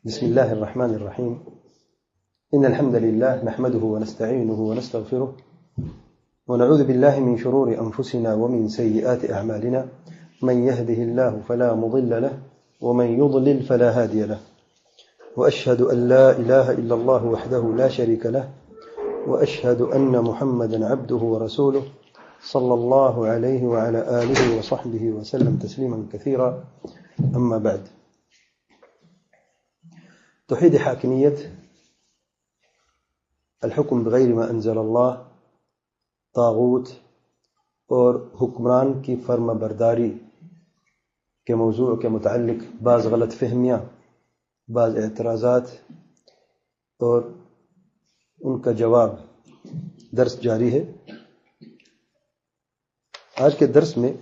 بسم الله الرحمن الرحيم. إن الحمد لله نحمده ونستعينه ونستغفره ونعوذ بالله من شرور أنفسنا ومن سيئات أعمالنا، من يهده الله فلا مضل له ومن يضلل فلا هادي له، وأشهد أن لا إله إلا الله وحده لا شريك له، وأشهد أن محمدا عبده ورسوله صلى الله عليه وعلى آله وصحبه وسلم تسليما كثيرا. أما بعد، توحید حاکمیت، الحکم بغیر ما انزل اللہ، طاغوت اور حکمران کی فرما برداری کے موضوع کے متعلق بعض غلط فہمیاں، بعض اعتراضات اور ان کا جواب درس جاری ہے. آج کے درس میں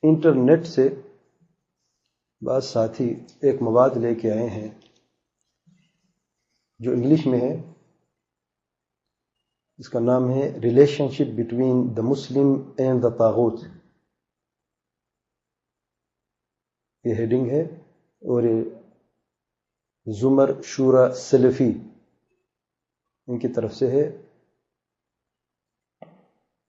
انٹرنیٹ سے بعض ساتھی ایک مواد لے کے آئے ہیں جو انگلش میں ہے. اس کا نام ہے relationship between the Muslim and the طاغوت. یہ ہیڈنگ ہے اور یہ زمر شورا سلفی ان کی طرف سے ہے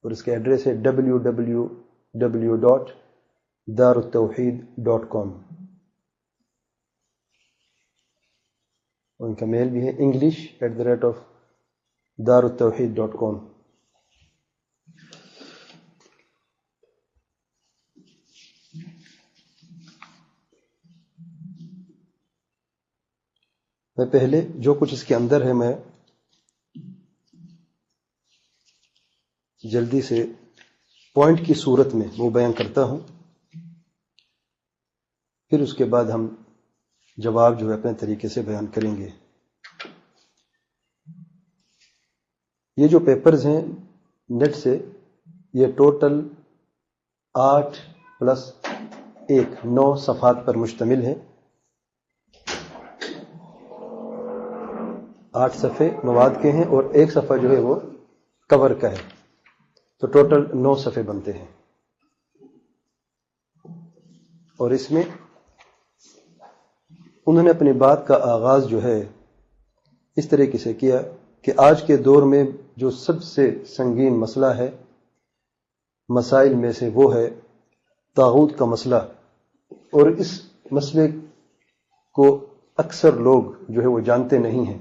اور اس کا ایڈریس ہے www.darutawheed.com اور ان کا میل بھی ہے english@darutawheed.com. میں پہلے جو کچھ اس کے اندر ہے میں جلدی سے پوائنٹ کی صورت میں وہ بیان کرتا ہوں، پھر اس کے بعد ہم جواب جو ہے اپنے طریقے سے بیان کریں گے. یہ جو پیپرز ہیں نیٹ سے، یہ ٹوٹل 8+1 9 صفحات پر مشتمل ہے. 8 صفحے مواد کے ہیں اور ایک صفحہ جو ہے وہ کور کا ہے، تو ٹوٹل 9 صفحے بنتے ہیں. اور اس میں انہوں نے اپنی بات کا آغاز جو ہے اس طریقے سے کیا کہ آج کے دور میں جو سب سے سنگین مسئلہ ہے مسائل میں سے وہ ہے طاغوت کا مسئلہ، اور اس مسئلے کو اکثر لوگ جو ہے وہ جانتے نہیں ہیں.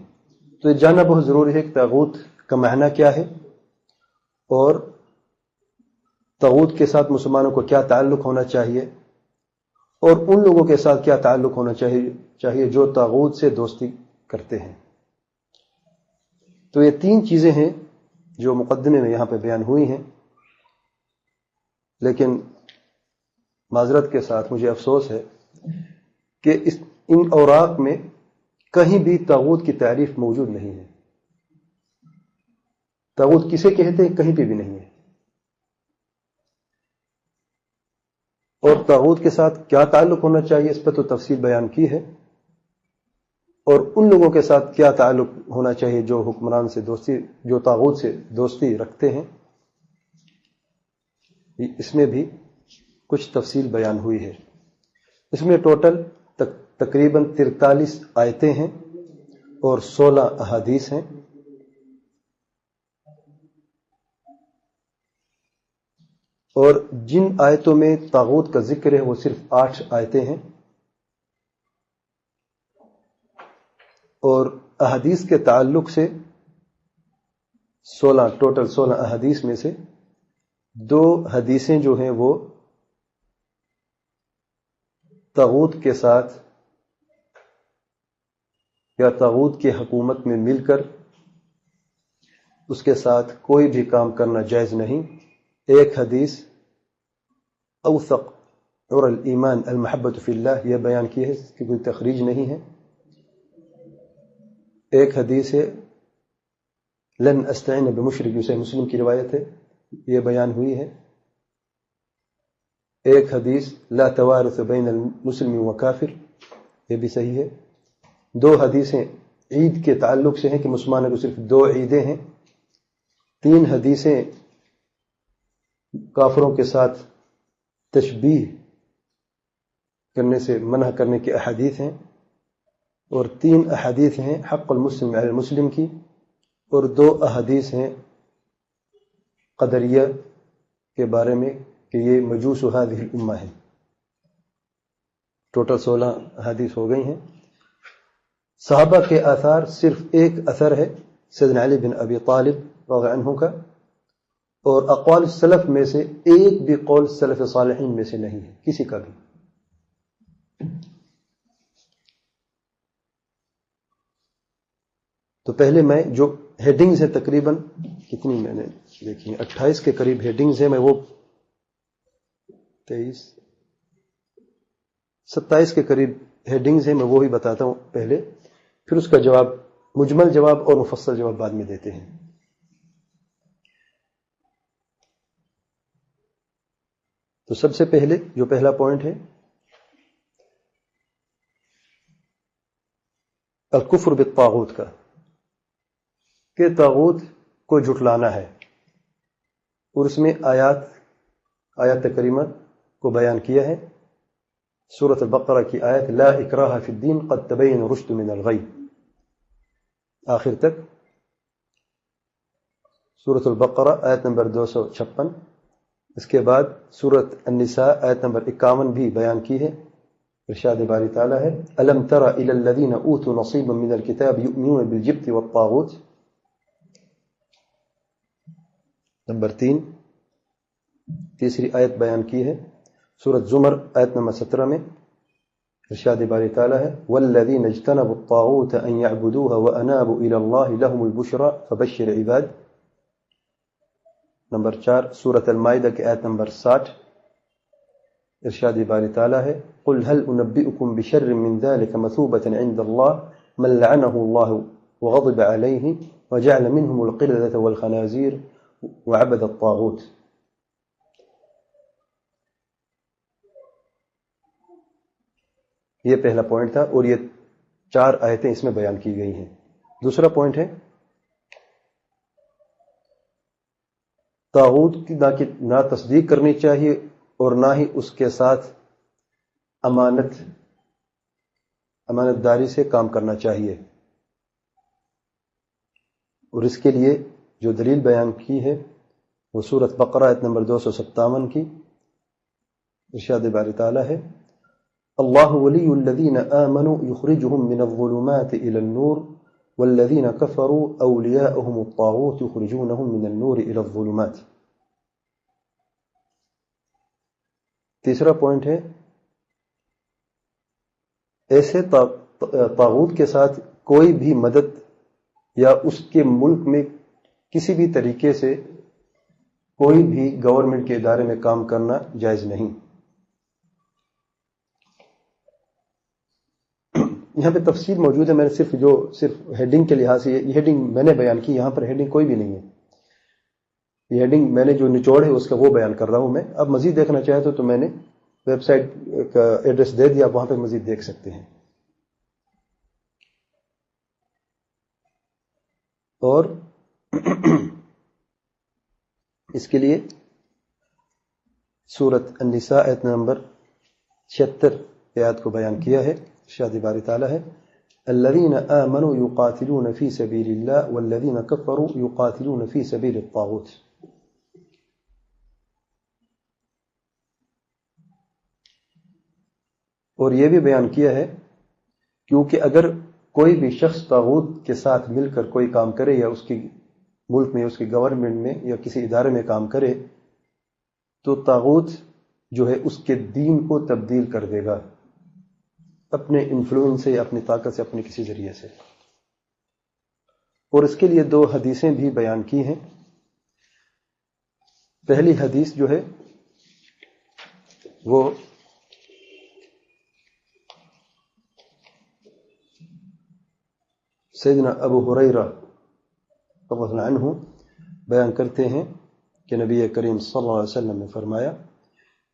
تو یہ جاننا بہت ضروری ہے کہ طاغوت کا معنی کیا ہے اور طاغوت کے ساتھ مسلمانوں کو کیا تعلق ہونا چاہیے اور ان لوگوں کے ساتھ کیا تعلق ہونا چاہیے جو طاغوت سے دوستی کرتے ہیں. تو یہ 3 چیزیں ہیں جو مقدمے میں یہاں پہ بیان ہوئی ہیں، لیکن معذرت کے ساتھ مجھے افسوس ہے کہ ان اوراق میں کہیں بھی طاغوت کی تعریف موجود نہیں ہے. طاغوت کسے کہتے ہیں کہیں پہ بھی نہیں ہے، اور طاغوت کے ساتھ کیا تعلق ہونا چاہیے اس پر تو تفصیل بیان کی ہے، اور ان لوگوں کے ساتھ کیا تعلق ہونا چاہیے جو حکمران سے دوستی، جو طاغوت سے دوستی رکھتے ہیں، اس میں بھی کچھ تفصیل بیان ہوئی ہے. اس میں ٹوٹل تقریباً 43 آیتیں ہیں اور 16 احادیث ہیں. اور جن آیتوں میں طاغوت کا ذکر ہے وہ صرف 8 آیتیں ہیں، اور احادیث کے تعلق سے ٹوٹل 16 احادیث میں سے 2 حدیثیں جو ہیں وہ طاغوت کے ساتھ یا طاغوت کی حکومت میں مل کر اس کے ساتھ کوئی بھی کام کرنا جائز نہیں. ایک حدیث اوثق عر الایمان المحبت فی اللہ، یہ بیان کی ہے، اس کی کوئی تخریج نہیں ہے. ایک حدیث ہے لن استعین بمشرک، جو صحیح مسلم کی روایت ہے، یہ بیان ہوئی ہے. ایک حدیث لا توارث بین المسلم و کافر، یہ بھی صحیح ہے. 2 حدیثیں عید کے تعلق سے ہیں کہ مسلمانوں کو صرف 2 عیدیں ہیں. 3 حدیثیں کافروں کے ساتھ تشبیہ کرنے سے منع کرنے کی احادیث ہیں، اور 3 احادیث ہیں حق المسلم علی المسلم کی، اور 2 احادیث ہیں قدریہ کے بارے میں کہ یہ مجوس هذه الامہ ہے۔ ٹوٹل 16 احادیث ہو گئی ہیں۔ صحابہ کے آثار صرف ایک اثر ہے سیدنا علی بن ابی طالب رضی اللہ عنہ کا، اور اقوال السلف میں سے ایک بھی قول سلف صالحین میں سے نہیں ہے کسی کا بھی۔ تو پہلے میں جو ہیڈنگز ہیں تقریباً کتنی میں نے دیکھی ہیں، 28 کے قریب ہیڈنگز ہیں، میں وہ 27 کے قریب ہیڈنگز ہیں، میں وہی بتاتا ہوں پہلے، پھر اس کا جواب مجمل جواب اور مفصل جواب بعد میں دیتے ہیں۔ تو سب سے پہلے جو پہلا پوائنٹ ہے الکفر بالطاغوت کا، کہ طاغوت کو جھٹلانا ہے، اور اس میں آیات کریمہ کو بیان کیا ہے۔ سورۃ البقرہ کی آیت لا اکراہ فی الدین قد تبین الرشد من الغی آخر تک، سورۃ البقرہ آیت نمبر 256۔ اس کے بعد سورۃ النساء آیت نمبر 51 بھی بیان کی ہے۔ ارشاد باری تعالیٰ ہے الم تر الی الذین اوتوا نصیبا من الکتاب یؤمنون بالجبت والطاغوت، نمبر 3 تیسری آیت بیان کی ہے سورۃ زمر آیت نمبر 17 میں۔ ارشاد باری تعالیٰ ہے والذین اجتنبوا الطاغوت ان یعبدوها وانابوا الی اللہ لهم البشرى فبشر عباد، نمبر 4 سورۃ المائدہ کی آیت نمبر 60۔ ارشاد باری تعالیٰ ہے قل هل انبئکم بشر من ذلك مثوبة عند الله من لعنه الله وغضب عليه وجعل منهم القردة والخنازير وعبد الطاغوت۔ یہ پہلا پوائنٹ تھا، اور یہ 4 آیتیں اس میں بیان کی گئی ہیں۔ دوسرا پوائنٹ ہے طاغوت کی نہ تصدیق کرنی چاہیے، اور نہ ہی اس کے ساتھ امانت داری سے کام کرنا چاہیے، اور اس کے لیے جو دلیل بیان کی ہے وہ سورۃ بقرہ آیت نمبر 257 کی۔ ارشاد باری تعالیٰ ہے اللہ ولی الذین آمنوا یخرجهم من الظلمات الى النور والذین کفروا اولیاؤهم الطاغوت یخرجونهم من النور الى الظلمات۔ تیسرا پوائنٹ ہے ایسے طاغوت کے ساتھ کوئی بھی مدد یا اس کے ملک میں کسی بھی طریقے سے کوئی بھی گورنمنٹ کے ادارے میں کام کرنا جائز نہیں۔ یہاں پہ تفصیل موجود ہے، میں نے صرف ہیڈنگ کے لحاظ سے یہ ہیڈنگ میں نے بیان کی، یہاں پر ہیڈنگ کوئی بھی نہیں ہے۔ یہ ہیڈنگ میں نے جو نچوڑ ہے اس کا وہ بیان کر رہا ہوں میں۔ اب مزید دیکھنا چاہے تو میں نے ویب سائٹ کا ایڈریس دے دیا، آپ وہاں پہ مزید دیکھ سکتے ہیں۔ اور اس کے لیے سورۃ النساء آیت نمبر 76 آیات کو بیان کیا ہے۔ ارشاد باری تعالیٰ ہے الذین آمنوا یقاتلون فی سبیل اللہ والذین کفروا یقاتلون فی سبیل الطاغوت۔ اور یہ بھی بیان کیا ہے کیونکہ اگر کوئی بھی شخص طاغوت کے ساتھ مل کر کوئی کام کرے، یا اس کی ملک میں، اس کی گورنمنٹ میں، یا کسی ادارے میں کام کرے، تو طاغوت جو ہے اس کے دین کو تبدیل کر دے گا اپنے انفلوئنس سے، اپنی طاقت سے، اپنے کسی ذریعے سے۔ اور اس کے لیے 2 حدیثیں بھی بیان کی ہیں۔ پہلی حدیث جو ہے وہ سیدنا ابو ہریرہ رضی اللہ عنہ بیان کرتے ہیں کہ نبی کریم صلی اللہ علیہ وسلم نے فرمایا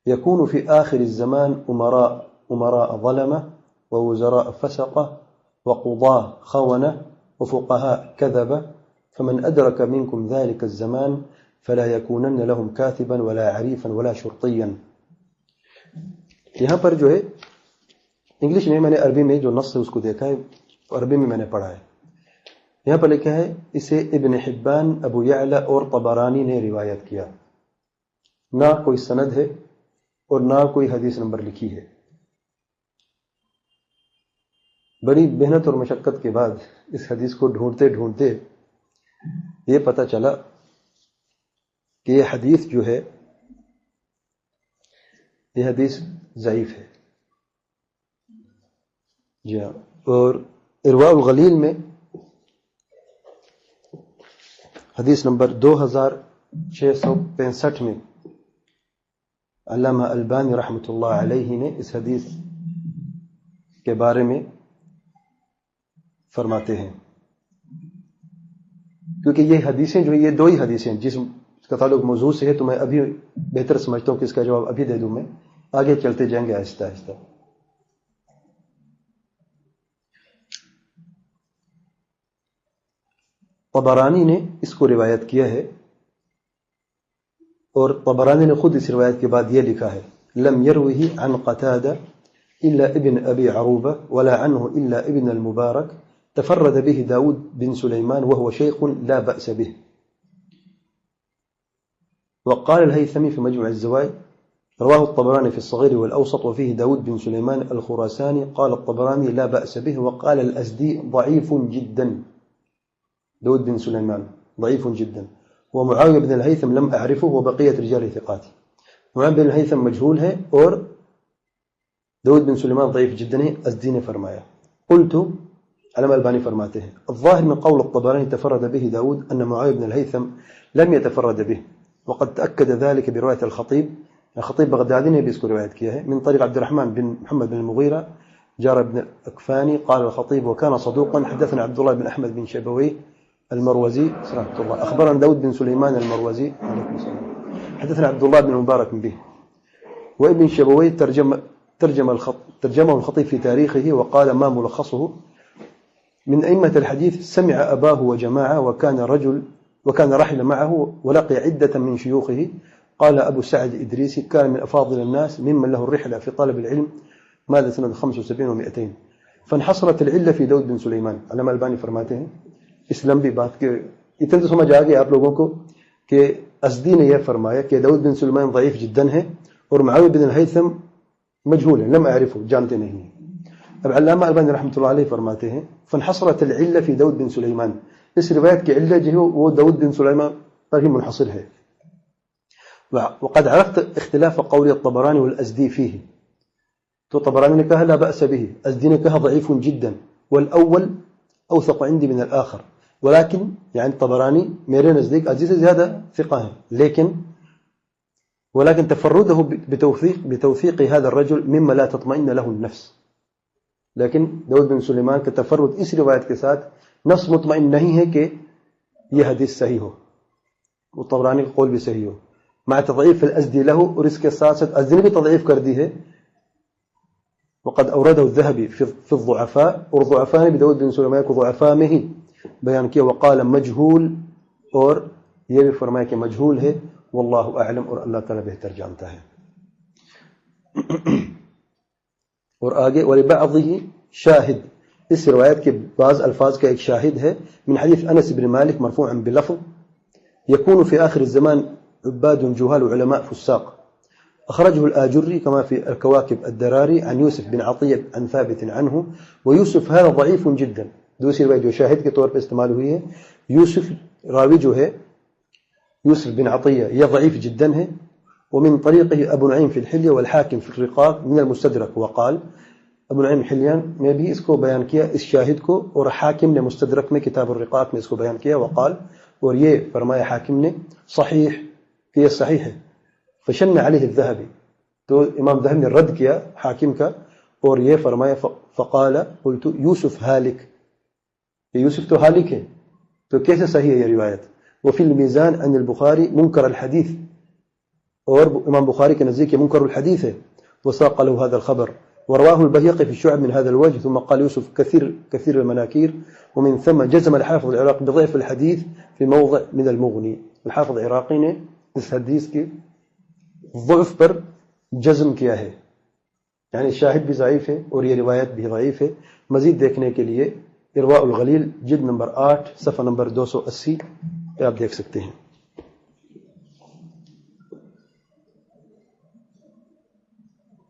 یکون فی آخر الزمان امراء ظلمہ ووزراء فسقہ وقضاء خونہ وفقهاء كذبة فمن أدرك منكم ذلك الزمان فلا يكونن لهم كاتبا ولا عريفا ولا شرطيا۔ یہاں پر جو ہے انگلش میں نے عربی میں جو نص ہے اس کو دیکھا ہے، عربی میں نے پڑھا ہے. یہاں پر لکھا ہے اسے ابن حبان، ابو یعلا اور طبرانی نے روایت کیا. نہ کوئی سند ہے اور نہ کوئی حدیث نمبر لکھی ہے. بڑی محنت اور مشقت کے بعد اس حدیث کو ڈھونڈتے ڈھونڈتے یہ پتہ چلا کہ یہ حدیث جو ہے یہ حدیث ضعیف ہے. جی ہاں. اور ارواء الغلیل میں حدیث نمبر 2665 میں علامہ البانی رحمۃ اللہ علیہ نے اس حدیث کے بارے میں فرماتے ہیں، کیونکہ یہ حدیثیں جو یہ دو ہی حدیثیں جس کا تعلق موضوع سے ہے، تو میں ابھی بہتر سمجھتا ہوں کہ اس کا جواب ابھی دے دوں. میں آگے چلتے جائیں گے آہستہ آہستہ. طبرانی نے اس کو روایت کیا ہے، اور طبرانی نے خود اس روایت کے بعد یہ لکھا ہے لم يروه عن قتادة إلا ابن أبي عروبة ولا عنه إلا ابن المبارك تفرد به داود بن سليمان وهو شيخ لا بأس به. وقال الهيثمي في مجمع الزوائد رواه الطبراني في الصغير والأوسط وفيه داود بن سليمان الخراساني قال الطبراني لا بأس به. وقال الأزدي ضعيف جدا، داود بن سليمان ضعيف جدا. ومعاوية بن الهيثم لم أعرفه وبقية رجال ثقات. معاوية بن الهيثم مجهول ہے اور داود بن سليمان ضعيف جدا ہے. ازدی نے فرمایا. قلت، علامہ البانی فرماتے ہیں الظاهر من قول الطبراني تفرد به داود أن معاوية بن الهيثم لم يتفرد به، وقد تأكد ذلك برواية الخطيب. الخطيب بغدادي نے بھی اس کو روایت کیا ہے من طريق عبد الرحمن بن محمد بن المغيرة جار بن أكفاني. قال الخطيب وكان صدوقا. حدثنا عبد الله بن أحمد بن شبويه المروزي رحمه الله أخبرنا داود بن سليمان المروزي حدثنا عبد الله بن مبارك به. وابن شبويه ترجمه الخطيب في تاريخه وقال ما ملخصه من أئمة الحديث سمع أباه وجماعة وكان رحل معه ولقي عدة من شيوخه. قال أبو سعد إدريسي كان من أفاضل الناس ممن له الرحلة في طلب العلم ماذا سنة 75 و200. فانحصرت العلة في داود بن سليمان. علامہ البانی فرماتے ہیں اس لمبی بات کے اتنے تو سمجھ آ گیا آپ لوگوں کو کہ ازدی نے یہ فرمایا کہ داود بن سليمان ضعیف جدا ہے اور معاویہ بن الہیثم مجہول ہے، لم اعرفه، جانتے نہیں ہیں. اب علامہ البانی رحمۃ اللہ علیہ فرماتے ہیں فانحصرت العلة في داود بن سليمان. اس روایت کی علت جو ہے وہ داود بن سليمان پر ہی منحصر ہے. وقد عرفت اختلاف قول الطبراني والازدی فيه. تو طبرانی نے کہا لا بأس به، ازدی نے کہا ضعیف جدا، والاول اوثق عندي من الاخر. ولكن يعني طبرانی میرے نزدیک ازدی سے زیادہ ثقہ ہیں، ولكن تفرده بتوثيق هذا الرجل مما لا تطمئن له النفس. لیکن داود بن سليمان کا تفرد اس روایت کے ساتھ نفس مطمئن نہیں ہے کہ یہ حدیث صحیح ہو، وہ طبرانی کا قول بھی صحیح ہو، مع تضعیف الازدی له، اور اس کے ساتھ ساتھ ازدی نے بھی تضعیف کر دی ہے. وقد اورده الذهبي في الضعفاء، اور ضعفاء نے بھی داود بن سليمان کو ضعفاء میں ہی بیان کیا. وقال مجهول، اور یہ بھی فرمایا کہ مجهول ہے. واللہ اعلم، اور اللہ تعالی بہتر جانتا ہے. اور آگے ولبعضه شاہد، اس روایت کے بعض الفاظ کا ایک شاہد ہے من حدیث انس بن مالک مرفوعا بلفظ يكون في آخر الزمان عباد جهال علماء فساق. أخرجه الآجري كما في الكواكب الدراري عن يوسف بن عطية عن ثابت عنه. ويوسف هذا ضعيف جدا. دوسری روایت جو شاہد کے طور پر استعمال ہوئی ہے، یوسف راوی جو ہے یوسف بن عطیہ یہ ضعیف جدا ہے. ومن طریقه ابو نعیم في الحلیہ والحاکم في الرقاق من المستدرک. وقال ابو نعیم حلیان میں بھی اس کو بیان کیا اس شاہد کو، اور حاکم نے مستدرک میں کتاب الرقاق میں اس کو بیان کیا. وقال، اور یہ فرمایا حاکم نے صحیح کہ یہ صحیح ہے. فشن علیہ الذهبی، تو امام ذہبی نے رد کیا حاکم کا اور یہ فرمایا فقال قلت یوسف ہالک، کہ یوسف تو ہالک ہے، تو کیسے صحیح ہے یہ روایت. وفی المیزان ان البخاری منکر الحدیث، اور امام بخاری کے نزدیک منکر الحدیث ہے. وساق له هذا الخبر. ورواه البيهقي في الشعب من هذا الوجه. ثم قال يوسف كثير المناكير. ومن ثم جزم الحافظ العراقي بضعف الحديث في موضع من المغني. الحافظ العراقي نے اس حدیث کے ضعف پر جزم کیا ہے یعنی شاہد بھی ضعیف ہے اور یہ روایت بھی ضعیف ہے. مزید دیکھنے کے لیے ارواء الغلیل جلد نمبر 8 صفحہ نمبر 280 پہ آپ دیکھ سکتے ہیں.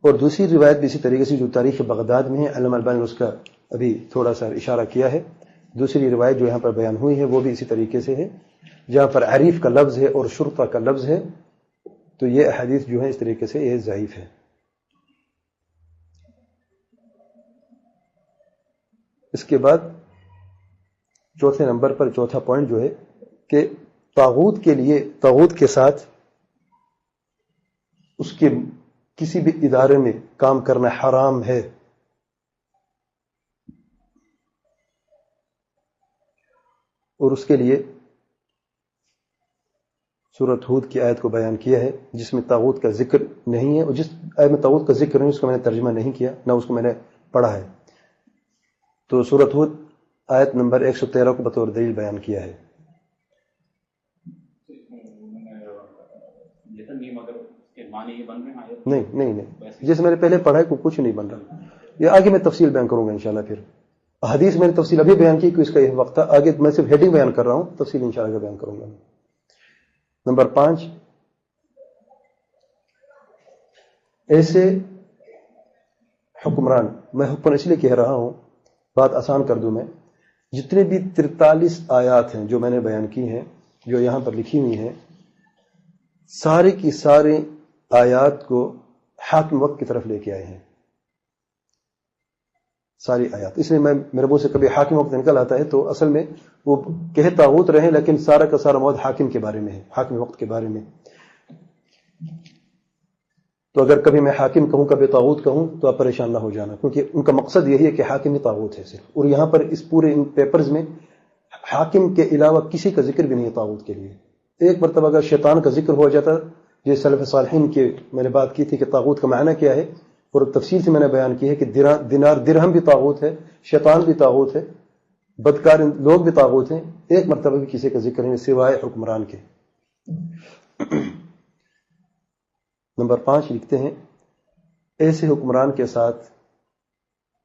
اور دوسری روایت بھی اسی طریقے سے جو تاریخ بغداد میں ہے، علامہ البانی نے اس کا ابھی تھوڑا سا اشارہ کیا ہے. دوسری روایت جو یہاں پر بیان ہوئی ہے وہ بھی اسی طریقے سے ہے، جہاں پر عریف کا لفظ ہے اور شرطہ کا لفظ ہے، تو یہ احادیث جو ہے اس طریقے سے یہ ضعیف ہے. اس کے بعد چوتھے نمبر پر چوتھا پوائنٹ جو ہے کہ طاغوت کے لیے، طاغوت کے ساتھ اس کے کسی بھی ادارے میں کام کرنا حرام ہے. اور اس کے لیے سورۃ ہود کی آیت کو بیان کیا ہے جس میں طاغوت کا ذکر نہیں ہے، اور جس آیت میں طاغوت کا ذکر نہیں اس کا میں نے ترجمہ نہیں کیا، نہ اس کو میں نے پڑھا ہے. تو سورۃ ہود آیت نمبر 113 کو بطور دلیل بیان کیا ہے. نہیں جیسے میں نے پہلے پڑھا ہے کچھ نہیں بن رہا. یہ آگے میں تفصیل بیان کروں گا انشاءاللہ. پھر حدیث میں نے تفصیل ابھی بیان کی کہ اس کا یہ وقت تھا، آگے میں صرف ہیڈنگ بیان کر رہا ہوں، تفصیل انشاءاللہ بیان کروں گا. نمبر 5، ایسے حکمران، میں حکم اس لیے کہہ رہا ہوں، بات آسان کر دوں میں، جتنے بھی 43 آیات ہیں جو میں نے بیان کی ہیں، جو یہاں پر لکھی ہوئی ہیں، سارے کی سارے آیات کو حاکم وقت کی طرف لے کے آئے ہیں. ساری آیات، اس لیے میں میرے منہ سے کبھی حاکم وقت نکل آتا ہے تو اصل میں وہ کہے طاغوت رہے، لیکن سارا کا سارا مواد حاکم کے بارے میں ہے، حاکم وقت کے بارے میں. تو اگر کبھی میں حاکم کہوں کبھی طاغوت کہوں تو آپ پریشان نہ ہو جانا، کیونکہ ان کا مقصد یہی ہے کہ حاکم ہی طاغوت ہے صرف. اور یہاں پر اس پورے ان پیپرز میں حاکم کے علاوہ کسی کا ذکر بھی نہیں ہے طاغوت کے لیے. ایک مرتبہ اگر شیطان کا ذکر ہو جاتا، جیسے سلف صالحین کی میں نے بات کی تھی کہ طاغوت کا معنی کیا ہے، اور تفصیل سے میں نے بیان کی ہے کہ دینار درہم بھی طاغوت ہے، شیطان بھی طاغوت ہے، بدکار لوگ بھی طاغوت ہیں. ایک مرتبہ بھی کسی کا ذکر نہیں سوائے حکمران کے. نمبر 5 لکھتے ہیں، ایسے حکمران کے ساتھ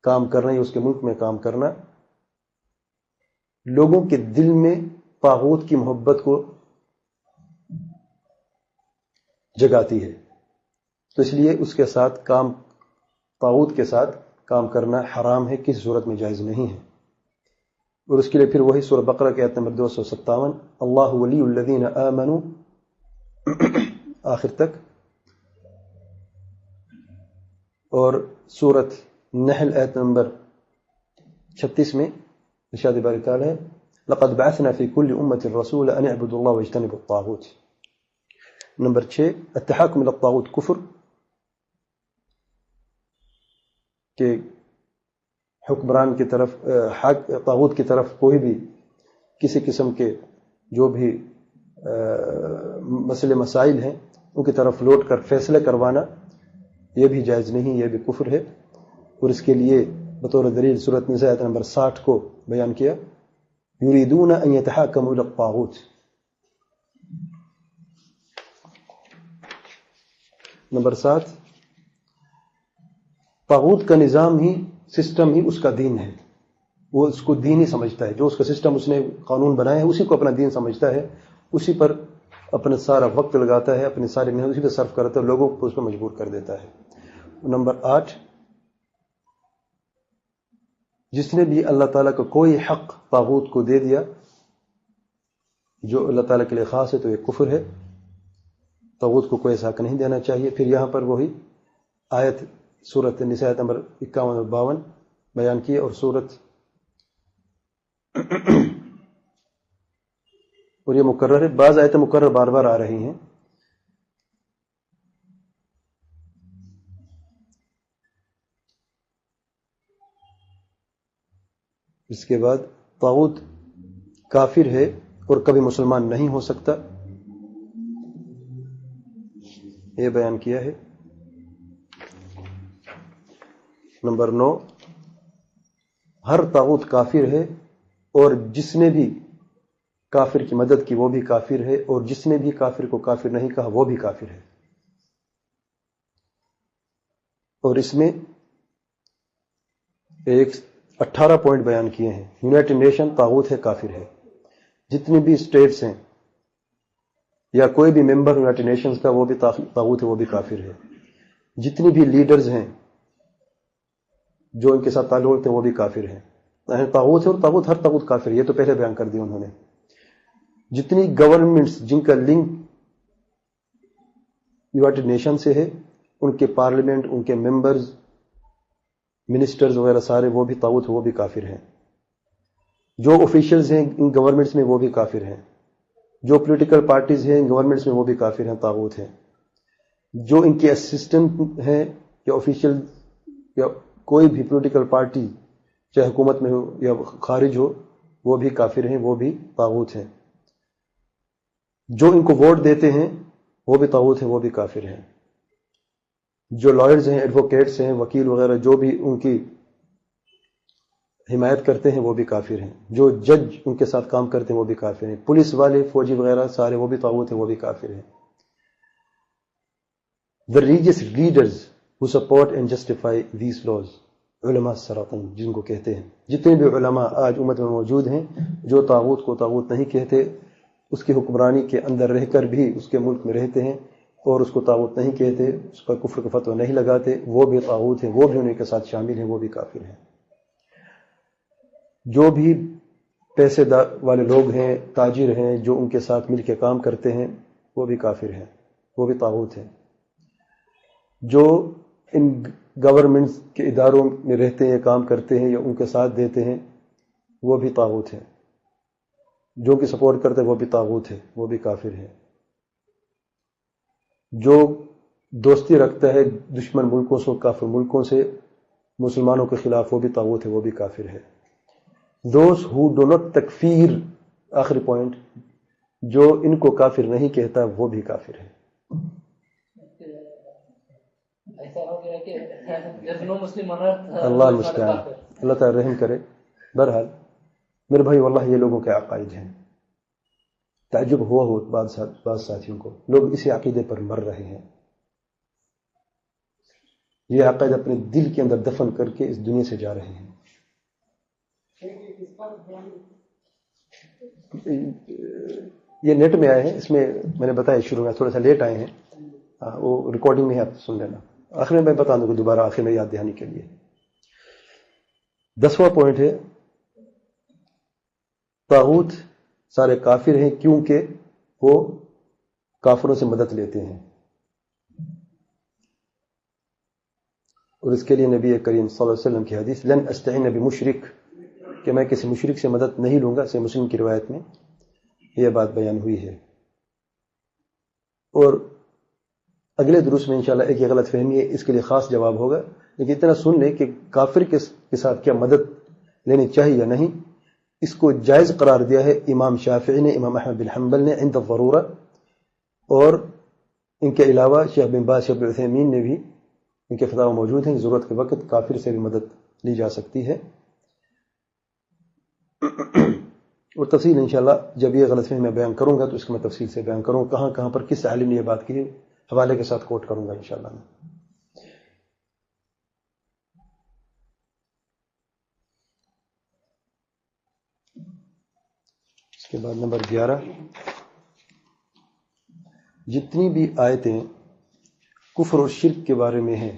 کام کرنا یا اس کے ملک میں کام کرنا لوگوں کے دل میں طاغوت کی محبت کو جگاتی ہے. تو اس لیے اس کے ساتھ طاغوت کے ساتھ کام کرنا حرام ہے، کسی صورت میں جائز نہیں ہے. اور اس کے لیے پھر وہی سورہ بقرہ کی آیت نمبر 257، اللہ ولی الذین آمنوا آخر تک، اور سورۃ نحل آیت نمبر 36 میں ارشاد باری تعالیٰ ہے، لقد بعثنا فی کل امۃ رسولا ان اعبدوا اللہ واجتنبوا الطاغوت. نمبر 6، التحاکم الی الطاغوت کفر، کہ حکمران کی طرف، طاغوت کی طرف کوئی بھی کسی قسم کے جو بھی مسئلے مسائل ہیں ان کی طرف لوٹ کر فیصلے کروانا، یہ بھی جائز نہیں، یہ بھی کفر ہے. اور اس کے لیے بطور دلیل سورۃ نساء آیت نمبر 60 کو بیان کیا، یریدون ان یتحاکموا الی الطاغوت. نمبر 7، طاغوت کا نظام ہی، سسٹم ہی اس کا دین ہے. وہ اس کو دین ہی سمجھتا ہے، جو اس کا سسٹم اس نے قانون بنایا ہے اسی کو اپنا دین سمجھتا ہے، اسی پر اپنا سارا وقت لگاتا ہے، اپنی ساری محنت اسی پہ صرف کرتا ہے، لوگوں کو اس پہ مجبور کر دیتا ہے. نمبر 8، جس نے بھی اللہ تعالیٰ کا کوئی حق طاغوت کو دے دیا جو اللہ تعالیٰ کے لیے خاص ہے تو یہ کفر ہے. طاغوت کو کوئی ایسا حق نہیں دینا چاہیے. پھر یہاں پر وہی آیت سورۃ النساء آیت نمبر 51 اور 52 بیان کی، اور اور یہ مکرر ہے، بعض آیتیں مکرر بار بار آ رہی ہیں. اس کے بعد طاغوت کافر ہے اور کبھی مسلمان نہیں ہو سکتا، یہ بیان کیا ہے. نمبر 9، ہر طاغوت کافر ہے، اور جس نے بھی کافر کی مدد کی وہ بھی کافر ہے، اور جس نے بھی کافر کو کافر نہیں کہا وہ بھی کافر ہے. اور اس میں 18 پوائنٹ بیان کیے ہیں. یونائٹڈ نیشن طاغوت ہے، کافر ہے. جتنی بھی اسٹیٹس ہیں یا کوئی بھی ممبر یونائٹڈ نیشنز کا وہ بھی طاغوت ہے، وہ بھی کافر ہے. جتنی بھی لیڈرز ہیں جو ان کے ساتھ تعلق ہیں وہ بھی کافر ہیں. طاغوت ہے، اور طاغوت ہر طاغوت کافر ہے، یہ تو پہلے بیان کر دیا انہوں نے. جتنی گورنمنٹس جن کا لنک یونائٹڈ نیشن سے ہے، ان کے پارلیمنٹ، ان کے ممبرز، منسٹرز وغیرہ سارے وہ بھی طاغوت وہ بھی کافر ہیں. جو آفیشلز ہیں ان گورنمنٹس میں وہ بھی کافر ہیں. جو پولیٹیکل پارٹیز ہیں ان گورنمنٹس میں وہ بھی کافر ہیں، طاغوت ہیں. جو ان کے اسسٹنٹ ہیں یا آفیشل یا کوئی بھی پولیٹیکل پارٹی چاہے حکومت میں ہو یا خارج ہو وہ بھی کافر ہیں، وہ بھی طاغوت ہیں. جو ان کو ووٹ دیتے ہیں وہ بھی طاغوت ہیں، وہ بھی کافر ہیں. جو لائرز ہیں، ایڈوکیٹس ہیں، وکیل وغیرہ جو بھی ان کی حمایت کرتے ہیں وہ بھی کافر ہیں. جو جج ان کے ساتھ کام کرتے ہیں وہ بھی کافر ہیں. پولیس والے، فوجی وغیرہ سارے وہ بھی طاغوت ہیں، وہ بھی کافر ہیں. The religious leaders who support and justify these laws، علماء سراطن جن کو کہتے ہیں. جتنے بھی علماء آج امت میں موجود ہیں جو طاغوت کو طاغوت نہیں کہتے، اس کی حکمرانی کے اندر رہ کر بھی اس کے ملک میں رہتے ہیں اور اس کو طاغوت نہیں کہتے، اس پر کفر کا فتویٰ نہیں لگاتے، وہ بھی طاغوت ہیں، وہ بھی انہیں کے ساتھ شامل ہیں، وہ بھی کافر ہیں. جو بھی پیسے والے لوگ ہیں، تاجر ہیں، جو ان کے ساتھ مل کے کام کرتے ہیں وہ بھی کافر ہیں، وہ بھی طاغوت ہیں. جو ان گورنمنٹس کے اداروں میں رہتے ہیں، کام کرتے ہیں یا ان کے ساتھ دیتے ہیں وہ بھی طاغوت ہیں. جو کہ سپورٹ کرتے ہیں وہ بھی طاغوت ہے، وہ بھی کافر ہے. جو دوستی رکھتا ہے دشمن ملکوں سے، کافر ملکوں سے، مسلمانوں کے خلاف وہ بھی طاغوت ہے، وہ بھی کافر ہے. Those who do not تکفیر، آخری پوائنٹ، جو ان کو کافر نہیں کہتا وہ بھی کافر ہے. اللہ المستعان، اللہ تعالی رحم کرے. بہرحال میرے بھائی واللہ یہ لوگوں کے عقائد ہیں. تعجب ہوا ہو بعض ساتھیوں کو، لوگ اسی عقیدے پر مر رہے ہیں. یہ عقائد اپنے دل کے اندر دفن کر کے اس دنیا سے جا رہے ہیں. یہ نیٹ میں آئے ہیں، اس میں نے بتایا شروع میں، تھوڑا سا لیٹ آئے ہیں، وہ ریکارڈنگ میں ہے، آپ سن لینا. آخر میں بتا دوں گا دوبارہ آخر میں یاد دہانی کے لیے. 10واں پوائنٹ ہے طاغوت سارے کافر ہیں کیونکہ وہ کافروں سے مدد لیتے ہیں. اور اس کے لیے نبی کریم صلی اللہ علیہ وسلم کی حدیث لن استعین بمشرک، کہ میں کسی مشرک سے مدد نہیں لوں گا، صحیح مسلم کی روایت میں یہ بات بیان ہوئی ہے. اور اگلے دروس میں انشاءاللہ ایک یہ غلط فہمی ہے، اس کے لیے خاص جواب ہوگا. لیکن اتنا سن لیں کہ کافر کے ساتھ کیا مدد لینی چاہیے یا نہیں، اس کو جائز قرار دیا ہے امام شافعی نے، امام احمد بن حنبل نے عند الضرورہ، اور ان کے علاوہ شیخ بن باز، شیخ بن عثیمین نے بھی ان کے فتاوی موجود ہیں. ضرورت کے وقت کافر سے بھی مدد لی جا سکتی ہے. اور تفصیل انشاءاللہ جب یہ غلط فہمی میں بیان کروں گا تو اس کو میں تفصیل سے بیان کروں، کہاں کہاں پر کس عالم نے یہ بات کی، حوالے کے ساتھ کوٹ کروں گا انشاءاللہ میں. اس کے بعد نمبر 11، جتنی بھی آیتیں کفر اور شرک کے بارے میں ہیں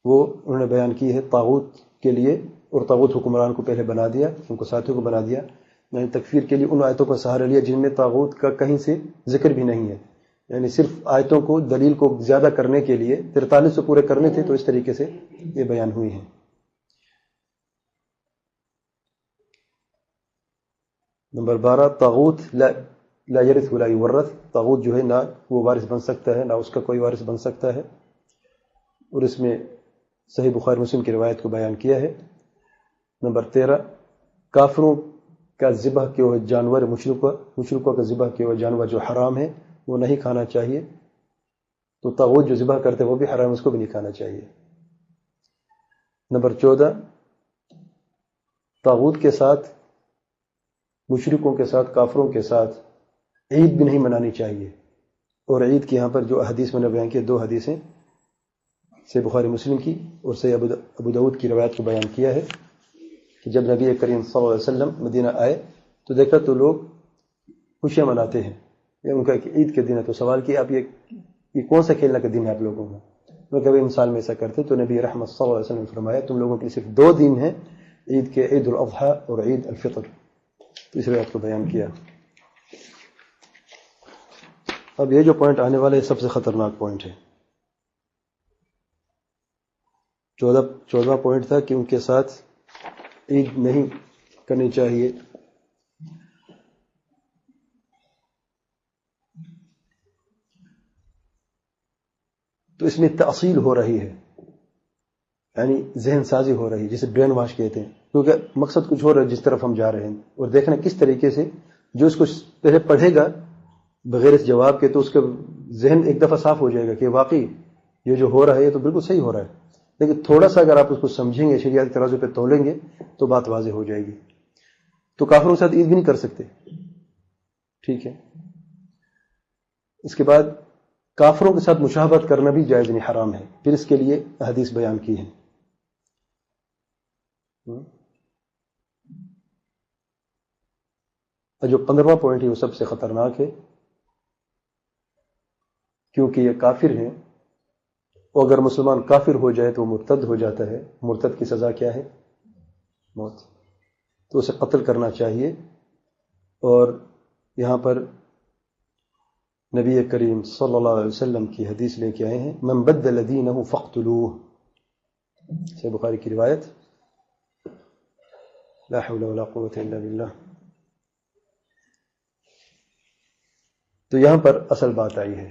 وہ انہوں نے بیان کی ہے طاغوت کے لیے، اور طاغوت حکمران کو پہلے بنا دیا، ان کو ساتھیوں کو بنا دیا. میں نے تکفیر کے لیے ان آیتوں کا سہارا لیا جن میں طاغوت کا کہیں سے ذکر بھی نہیں ہے، یعنی صرف آیتوں کو دلیل کو زیادہ کرنے کے لیے 43 سے پورے کرنے تھے، تو اس طریقے سے یہ بیان ہوئی ہیں. نمبر 12، طاغوت لا یرث ولا یورث، طاغوت جو ہے نہ وہ وارث بن سکتا ہے، نہ اس کا کوئی وارث بن سکتا ہے. اور اس میں صحیح بخاری مسلم کی روایت کو بیان کیا ہے. نمبر 13، کافروں کا ذبح کیا ہوا جانور، مشرکوں کا ذبح کیا ہوا جانور جو حرام ہے وہ نہیں کھانا چاہیے. تو طاغوت جو ذبح کرتے وہ بھی حرام، اس کو بھی نہیں کھانا چاہیے. نمبر 14، طاغوت کے ساتھ، مشرکوں کے ساتھ، کافروں کے ساتھ عید بھی نہیں منانی چاہیے. اور عید کی یہاں پر جو حدیث میں نے بیان کی 2 حدیثیں، صحیح بخاری مسلم کی اور صحیح ابو داؤد کی روایت کو بیان کیا ہے کہ جب نبی کریم صلی اللہ علیہ وسلم مدینہ آئے تو دیکھا تو لوگ خوشیاں مناتے ہیں، یا ان کا ایک عید کے دن ہے، تو سوال کیا آپ یہ کون سا کھیلنے کا دن ہے آپ لوگوں کا؟ وہ کبھی مثال میں ایسا کرتے تو نبی رحمت صلی اللہ علیہ وسلم نے فرمایا تم لوگوں کے لیے صرف 2 دن ہیں، عید کے عید الاضحیٰ اور عید الفطر. تو اس روایت کو بیان کیا. اب یہ جو پوائنٹ آنے والے سب سے خطرناک پوائنٹ ہے. 14واں پوائنٹ تھا کہ ان کے ساتھ عید نہیں کرنی چاہیے. تو اس میں تاصیل ہو رہی ہے، یعنی ذہن سازی ہو رہی ہے، جسے برین واش کہتے ہیں، کیونکہ مقصد کچھ اور ہے جس طرف ہم جا رہے ہیں. اور دیکھنا کس طریقے سے جو اس کو پہلے پڑھے گا بغیر اس جواب کے تو اس کا ذہن ایک دفعہ صاف ہو جائے گا کہ واقعی یہ جو ہو رہا ہے یہ تو بالکل صحیح ہو رہا ہے. لیکن تھوڑا سا اگر آپ اس کو سمجھیں گے، شریعت ترازو پہ تولیں گے تو بات واضح ہو جائے گی. تو کافروں کے ساتھ عید بھی نہیں کر سکتے، ٹھیک ہے. اس کے بعد کافروں کے ساتھ مشابہت کرنا بھی جائز نہیں، حرام ہے. پھر اس کے لیے حدیث بیان کی ہے. اور جو 15واں پوائنٹ ہے وہ سب سے خطرناک ہے، کیونکہ یہ کافر ہیں، اور اگر مسلمان کافر ہو جائے تو وہ مرتد ہو جاتا ہے. مرتد کی سزا کیا ہے؟ موت. تو اسے قتل کرنا چاہیے. اور یہاں پر نبی کریم صلی اللہ علیہ وسلم کی حدیث لے کے آئے ہیں، من بدل دینہ فاقتلوہ. صحیح بخاری کی روایت. لا حول ولا قوة الا باللہ. تو یہاں پر اصل بات آئی ہے،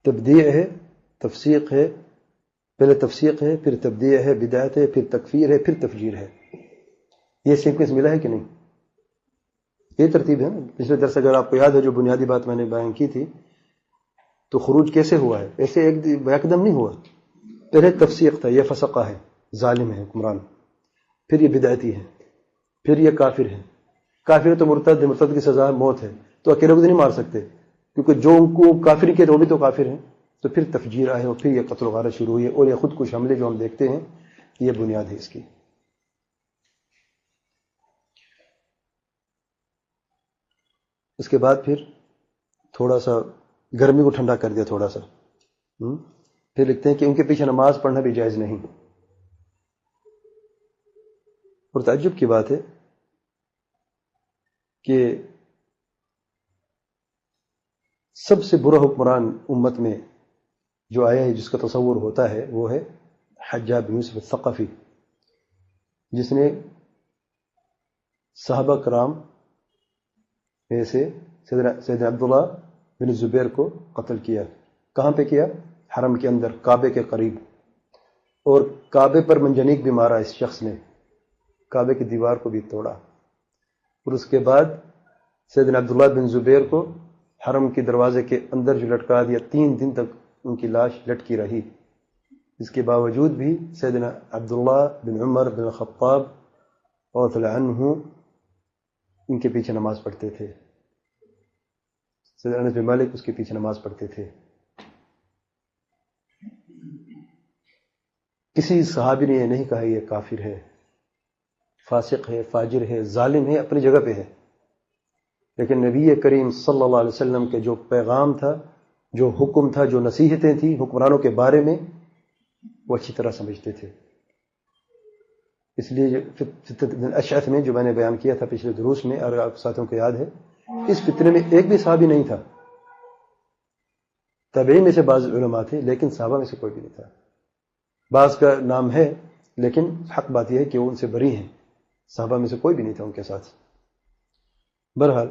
تبدیع ہے، تفسیق ہے. پہلے تفسیق ہے، پھر تبدیع ہے، بدعت ہے، پھر تکفیر ہے، پھر تفجیر ہے. یہ سیکوینس ملا ہے کہ نہیں؟ یہ ترتیب ہے نا. پچھلے درس اگر آپ کو یاد ہے جو بنیادی بات میں نے بیان کی تھی، تو خروج کیسے ہوا ہے؟ ایسے ایک دم نہیں ہوا. پہلے تفسیق تھا، یہ فسقہ ہے، ظالم ہے، حکمران. پھر یہ بدعتی ہے، پھر یہ کافر ہے. کافر ہے تو مرتد ہے، مرتد کی سزا موت ہے. تو اکیلے کو نہیں مار سکتے، کیونکہ جو ان کو کافر کہتے وہ بھی تو کافر ہیں. تو پھر تفجیر آئے اور پھر یہ قتل و غارت شروع ہوئی ہے. اور یہ خود کش حملے جو ہم دیکھتے ہیں یہ بنیاد ہے اس کی. اس کے بعد پھر تھوڑا سا گرمی کو ٹھنڈا کر دیا تھوڑا سا. پھر لکھتے ہیں کہ ان کے پیچھے نماز پڑھنا بھی جائز نہیں. اور تعجب کی بات ہے کہ سب سے برا حکمران امت میں جو آیا ہے جس کا تصور ہوتا ہے وہ ہے حجاج بن یوسف الثقفی، جس نے صحابہ کرام میں سے سیدنا عبداللہ بن زبیر کو قتل کیا. کہاں پہ کیا؟ حرم کے اندر، کعبے کے قریب. اور کعبے پر منجنیق بھی مارا اس شخص نے، کعبے کی دیوار کو بھی توڑا. اور اس کے بعد سیدنا عبداللہ بن زبیر کو حرم کے دروازے کے اندر جو لٹکا دیا، 3 دن تک ان کی لاش لٹکی رہی. اس کے باوجود بھی سیدنا عبداللہ بن عمر بن الخطاب رضی اللہ عنہ ان کے پیچھے نماز پڑھتے تھے. سیدنا انس بن مالک اس کے پیچھے نماز پڑھتے تھے. کسی صحابی نے یہ نہیں کہا یہ کافر ہے، فاسق ہے، فاجر ہے، ظالم ہے، اپنی جگہ پہ ہے. لیکن نبی کریم صلی اللہ علیہ وسلم کے جو پیغام تھا، جو حکم تھا، جو نصیحتیں تھیں حکمرانوں کے بارے میں، وہ اچھی طرح سمجھتے تھے. اس لیے اشعث میں جو میں نے بیان کیا تھا پچھلے دروس میں، اور آپ ساتھیوں کو یاد ہے، اس فتنے میں ایک بھی صحابی نہیں تھا. تابعین میں سے بعض علماء تھے لیکن صحابہ میں سے کوئی بھی نہیں تھا. بعض کا نام ہے لیکن حق بات یہ ہے کہ وہ ان سے بری ہیں. صحابہ میں سے کوئی بھی نہیں تھا ان کے ساتھ. بہرحال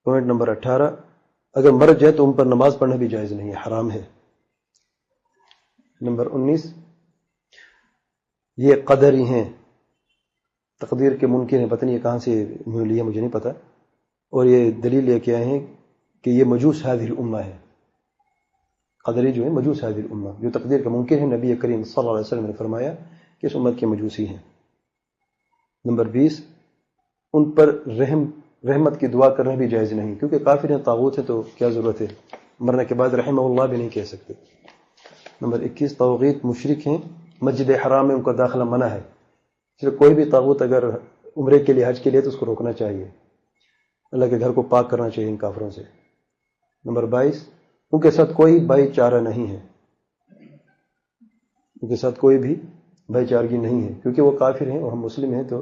پوائنٹ نمبر 18، اگر مر جائے تو ان پر نماز پڑھنا بھی جائز نہیں ہے، حرام ہے. نمبر 19، یہ قدری ہیں، تقدیر کے منکر ہیں. پتہ نہیں یہ کہاں سے لیا، مجھے نہیں پتا. اور یہ دلیل لے کے آئے ہیں کہ یہ مجوس هذه الامہ ہے. قدری جو ہے مجوس هذه الامہ، جو تقدیر کا منکر ہے. نبی کریم صلی اللہ علیہ وسلم نے فرمایا کہ اس امت کے مجوسی ہیں. نمبر 20، ان پر رحمت کی دعا کرنا بھی جائز نہیں، کیونکہ کافر ہیں، طاغوت ہے، تو کیا ضرورت ہے مرنے کے بعد رحمہ اللہ بھی نہیں کہہ سکتے۔ نمبر 21 طاغوت مشرک ہیں، مسجد حرام میں ان کا داخلہ منع ہے، صرف کوئی بھی طاغوت اگر عمرے کے لیے حج کے لیے تو اس کو روکنا چاہیے، اللہ کے گھر کو پاک کرنا چاہیے ان کافروں سے۔ نمبر 22 ان کے ساتھ کوئی بھائی چارہ نہیں ہے، ان کے ساتھ کوئی بھی بھائی چارگی نہیں ہے، کیونکہ وہ کافر ہیں اور ہم مسلم ہیں تو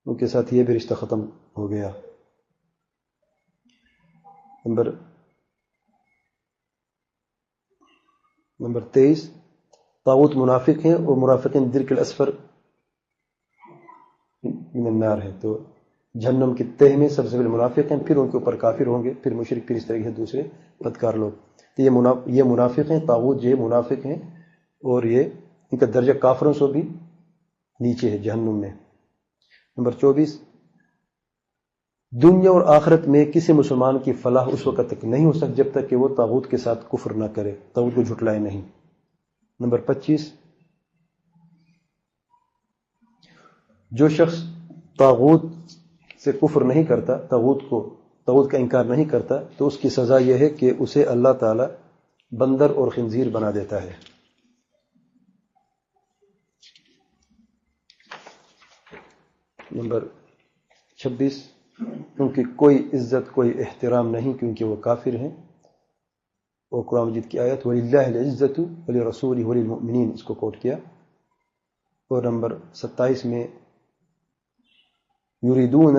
ان کے ساتھ یہ بھی رشتہ ختم ہو گیا۔ نمبر 23 طاغوت منافق ہیں اور منافقین درک الاسفل من النار ہے، تو جہنم کی تہ میں سب سے پہلے منافق ہیں، پھر ان کے اوپر کافر ہوں گے، پھر مشرک، پھر اس طرح کے دوسرے بدکار لوگ۔ تو یہ منافق ہیں، طاغوت جو ہے منافق ہیں، اور یہ ان کا درجہ کافروں سے بھی نیچے ہے جہنم میں۔ نمبر 24 دنیا اور آخرت میں کسی مسلمان کی فلاح اس وقت تک نہیں ہو سکتی جب تک کہ وہ طاغوت کے ساتھ کفر نہ کرے، طاغوت کو جھٹلائے نہیں۔ نمبر 25 جو شخص طاغوت سے کفر نہیں کرتا، طاغوت کا انکار نہیں کرتا، تو اس کی سزا یہ ہے کہ اسے اللہ تعالی بندر اور خنزیر بنا دیتا ہے۔ نمبر 26 ان کی کوئی عزت کوئی احترام نہیں کیونکہ وہ کافر ہیں، اور قرآن مجید کی آیت وَلِلَّهِ الْعِزَّةُ وَلِرَسُولِهِ وَلِلْمُؤْمِنِينَ اس کو کوٹ کیا۔ اور نمبر 27 میں یریدون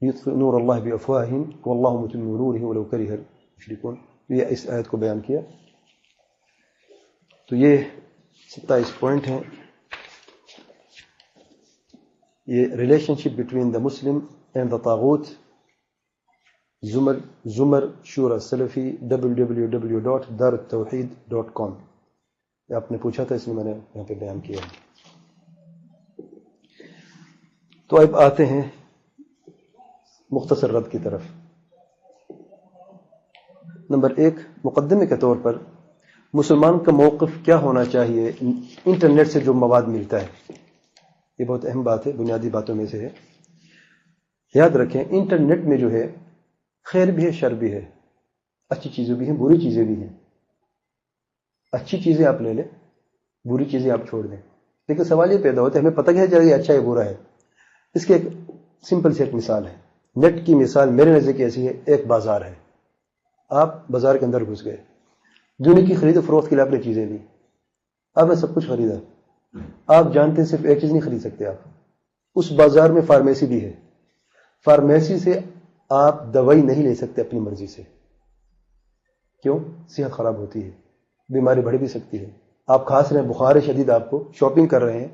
یطفئوا نور اللہ بافواہہم واللہ متم نورہ ولو کرہ المشرکون، یہ اس آیت کو بیان کیا۔ تو یہ 27 پوائنٹ ہیں، یہ relationship between the Muslim and the طاغوت۔ زمر شورا سلفی www.darutawheed.com، آپ نے پوچھا تھا، اس میں نے یہاں پہ بیان کیا۔ تو اب آتے ہیں مختصر رد کی طرف۔ نمبر 1 مقدمے کے طور پر مسلمان کا موقف کیا ہونا چاہیے انٹرنیٹ سے جو مواد ملتا ہے، یہ بہت اہم بات ہے، بنیادی باتوں میں سے ہے۔ یاد رکھیں انٹرنیٹ میں جو ہے خیر بھی ہے، شر بھی ہے، اچھی چیزیں بھی ہیں، بری چیزیں بھی ہیں۔ اچھی چیزیں آپ لے لیں، بری چیزیں آپ چھوڑ دیں، لیکن سوال یہ پیدا ہوتا ہے ہمیں پتہ کیسے چلے گا اچھا ہے برا ہے؟ اس کی ایک سمپل سی ایک مثال ہے، نیٹ کی مثال میرے نظر کی ایسی ہے، ایک بازار ہے، آپ بازار کے اندر گھس گئے، دنیا کی خرید و فروخت کے لیے آپ نے چیزیں لی، آپ نے سب کچھ خریدا، آپ جانتے ہیں صرف ایک چیز نہیں خرید سکتے آپ، اس بازار میں فارمیسی بھی ہے، فارمیسی سے آپ دوائی نہیں لے سکتے اپنی مرضی سے، کیوں؟ صحت خراب ہوتی ہے، بیماری بڑھ بھی سکتی ہے، آپ کھانس رہے ہیں، بخار شدید، آپ کو شاپنگ کر رہے ہیں،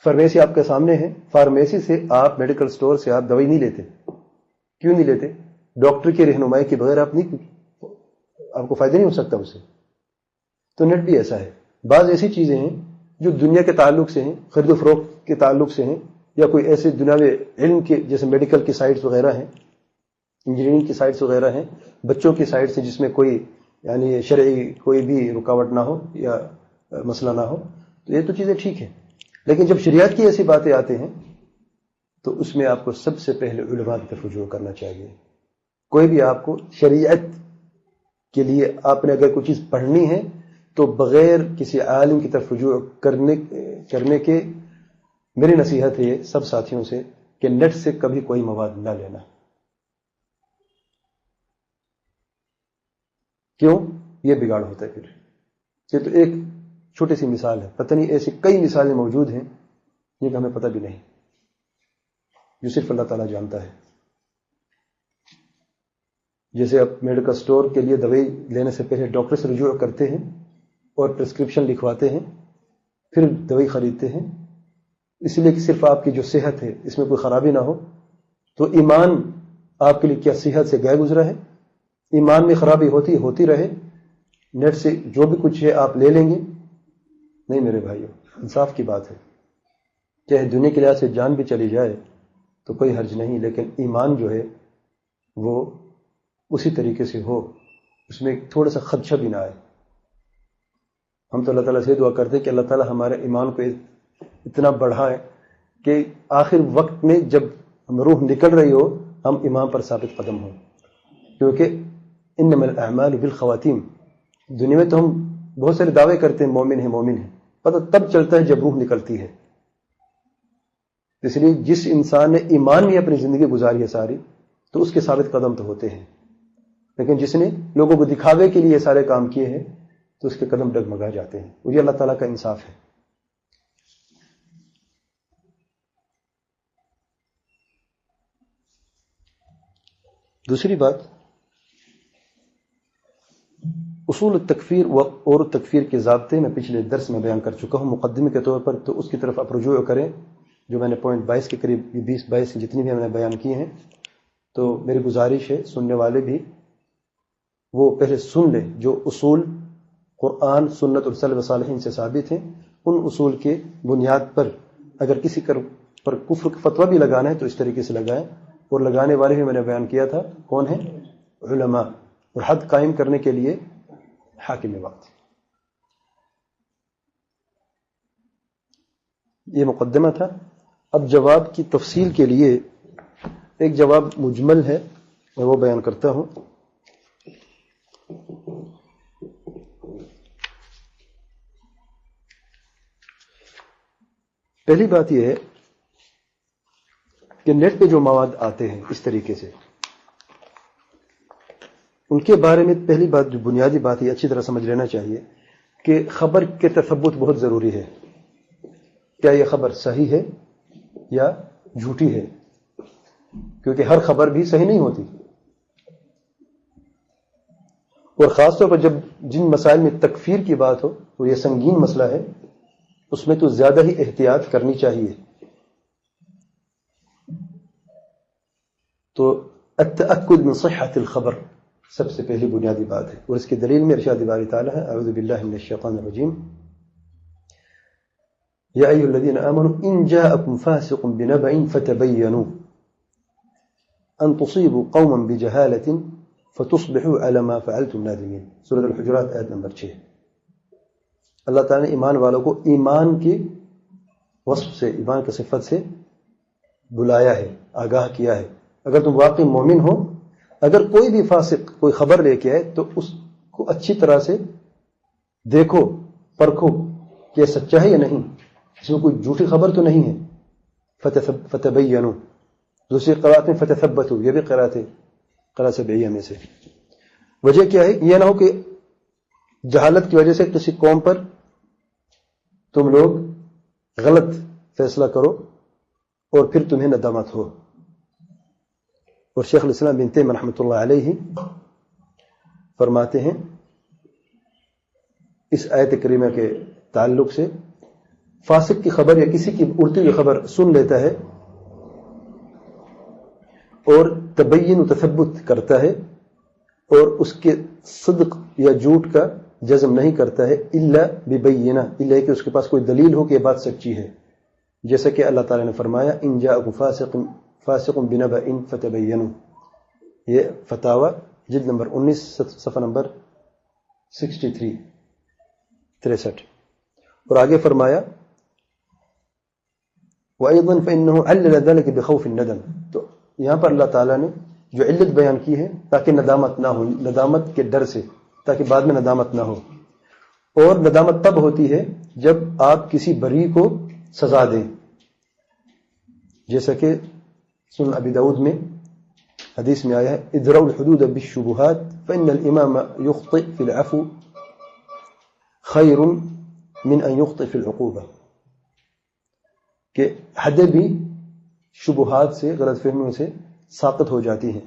فارمیسی آپ کے سامنے ہے، فارمیسی سے آپ میڈیکل سٹور سے آپ دوائی نہیں لیتے، کیوں نہیں لیتے؟ ڈاکٹر کی رہنمائی کے بغیر آپ کو فائدہ نہیں ہو سکتا اس سے۔ تو نیٹ بھی ایسا ہے، بعض ایسی چیزیں ہیں جو دنیا کے تعلق سے ہیں، خرید و فروخت کے تعلق سے ہیں، یا کوئی ایسے دنیاوی علم کے جیسے میڈیکل کی سائٹس وغیرہ ہیں، انجینئرنگ کی سائٹس وغیرہ ہیں، بچوں کی سائٹ سے جس میں کوئی یعنی شرعی کوئی بھی رکاوٹ نہ ہو یا مسئلہ نہ ہو، تو یہ تو چیزیں ٹھیک ہیں، لیکن جب شریعت کی ایسی باتیں آتے ہیں تو اس میں آپ کو سب سے پہلے علماء کی طرف رجوع کرنا چاہیے۔ کوئی بھی آپ کو شریعت کے لیے آپ نے اگر کوئی چیز پڑھنی ہے تو بغیر کسی عالم کی طرف رجوع کرنے کے میری نصیحت ہے سب ساتھیوں سے کہ نیٹ سے کبھی کوئی مواد نہ لینا۔ کیوں؟ یہ بگاڑ ہوتا ہے پھر۔ یہ تو ایک چھوٹی سی مثال ہے، پتہ نہیں ایسی کئی مثالیں موجود ہیں جن کا ہمیں پتہ بھی نہیں، جو صرف اللہ تعالیٰ جانتا ہے۔ جیسے آپ میڈیکل سٹور کے لیے دوائی لینے سے پہلے ڈاکٹر سے رجوع کرتے ہیں اور پرسکرپشن لکھواتے ہیں، پھر دوائی خریدتے ہیں، اس لیے کہ صرف آپ کی جو صحت ہے اس میں کوئی خرابی نہ ہو۔ تو ایمان آپ کے لیے کیا صحت سے گئے گزرا ہے؟ ایمان میں خرابی ہوتی رہے، نیٹ سے جو بھی کچھ ہے آپ لے لیں گے؟ نہیں میرے بھائیو، انصاف کی بات ہے، چاہے دنیا کے لحاظ سے جان بھی چلی جائے تو کوئی حرج نہیں، لیکن ایمان جو ہے وہ اسی طریقے سے ہو، اس میں تھوڑا سا خدشہ بھی نہ آئے۔ ہم تو اللہ تعالیٰ سے دعا کرتے ہیں کہ اللہ تعالیٰ ہمارے ایمان کو اتنا بڑھائے کہ آخر وقت میں جب ہم روح نکل رہی ہو ہم ایمان پر ثابت قدم ہوں، کیونکہ انما الاعمال بالخواتیم. دنیا میں تو ہم بہت سارے دعوے کرتے ہیں مومن ہیں، پتہ تب چلتا ہے جب روح نکلتی ہے. اس لیے جس انسان نے ایمان میں اپنی زندگی گزاری ہے ساری، تو اس کے ثابت قدم تو ہوتے ہیں، لیکن جس نے لوگوں کو دکھاوے کے لیے یہ سارے کام کیے ہیں تو اس کے قدم ڈگمگا جاتے ہیں. اور یہ اللہ تعالیٰ کا انصاف ہے. دوسری بات، اصول التکفیر اور تکفیر کے ضابطے میں پچھلے درس میں بیان کر چکا ہوں مقدمے کے طور پر، تو اس کی طرف آپ رجوع کریں جو میں نے پوائنٹ 22 کے قریب 20-22 جتنی بھی میں نے بیان کی ہیں. تو میری گزارش ہے سننے والے بھی وہ پہلے سن لیں جو اصول قرآن سنت اور سلف صالحین سے ثابت ہیں. ان اصول کے بنیاد پر اگر کسی پر کفر کا فتویٰ بھی لگانا ہے تو اس طریقے سے لگائیں. اور لگانے والے بھی میں نے بیان کیا تھا کون ہیں؟ علماء. اور حد قائم کرنے کے لیے حاکم وقت. یہ مقدمہ تھا. اب جواب کی تفصیل کے لیے ایک جواب مجمل ہے، میں وہ بیان کرتا ہوں. پہلی بات یہ ہے کہ نیٹ پہ جو مواد آتے ہیں اس طریقے سے، ان کے بارے میں پہلی بات جو بنیادی بات ہے اچھی طرح سمجھ لینا چاہیے کہ خبر کے تثبت بہت ضروری ہے. کیا یہ خبر صحیح ہے یا جھوٹی ہے؟ کیونکہ ہر خبر بھی صحیح نہیں ہوتی. اور خاص طور پر جب جن مسائل میں تکفیر کی بات ہو اور یہ سنگین مسئلہ ہے، اس میں تو زیادہ ہی احتیاط کرنی چاہیے. تو التأکد من صحت الخبر سب سے پہلی بنیادی بات ہے. اور اس کی دلیل میں ارشاد باری تعالیٰ ہے، اعوذ باللہ من الشیطان الرجیم، یا ایھا الذین آمنوا ان جاءکم فاسق بنبأ فتبینوا ان تصیبوا قوما بجہالۃ فتصبحوا علی ما فعلتم نادمین. سورۃ الحجرات آیت نمبر 6. اللہ تعالیٰ نے ایمان والوں کو ایمان کے وصف سے، ایمان کی صفت سے بلایا ہے، آگاہ کیا ہے. اگر تم واقعی مومن ہو، اگر کوئی بھی فاسق کوئی خبر لے کے آئے تو اس کو اچھی طرح سے دیکھو، پرکھو کہ سچا ہے یا نہیں، اس میں کوئی جھوٹی خبر تو نہیں ہے. فتبینوا. دوسری قرأت میں فتثبتوا، یہ بھی قرأت ہے قرأت سبعیہ میں سے. وجہ کیا ہے؟ یہ نہ ہو کہ جہالت کی وجہ سے کسی قوم پر تم لوگ غلط فیصلہ کرو اور پھر تمہیں ندامت ہو. اور شیخ الاسلام ابن تیمیہ رحمۃ اللہ علیہ فرماتے ہیں اس آیت کریمہ کے تعلق سے، فاسق کی خبر یا کسی کی اڑتی ہوئی خبر سن لیتا ہے اور تبین و تثبت کرتا ہے اور اس کے صدق یا جھوٹ کا جزم نہیں کرتا ہے، الا ببینہ، الا کہ اس کے پاس کوئی دلیل ہو کہ یہ بات سچی ہے. جیسا کہ اللہ تعالیٰ نے فرمایا ان جاءکم فاسق بنبأ فتبینوا. یہ فتاوی جلد نمبر 19 صفحہ نمبر 63. اور آگے فرمایا وَأَيْضًا فَإِنَّهُ عَلَّلَ ذَلِكَ بِخَوْفِ النَّدَمِ. تو یہاں پر اللہ تعالیٰ نے جو علت بیان کی ہے تاکہ ندامت نہ ہو، ندامت کے ڈر سے، تاکہ بعد میں ندامت نہ ہو. اور ندامت تب ہوتی ہے جب آپ کسی بری کو سزا دیں، جیسا کہ سنن ابی داؤد میں حدیث میں آیا ہے ادرؤوا الحدود بالشبہات فإن الإمام يخطئ في العفو خیر من ان يخطئ في العقوبہ. کہ حدیں بھی شبہات سے، غلط فہمیوں سے ساقط ہو جاتی ہیں.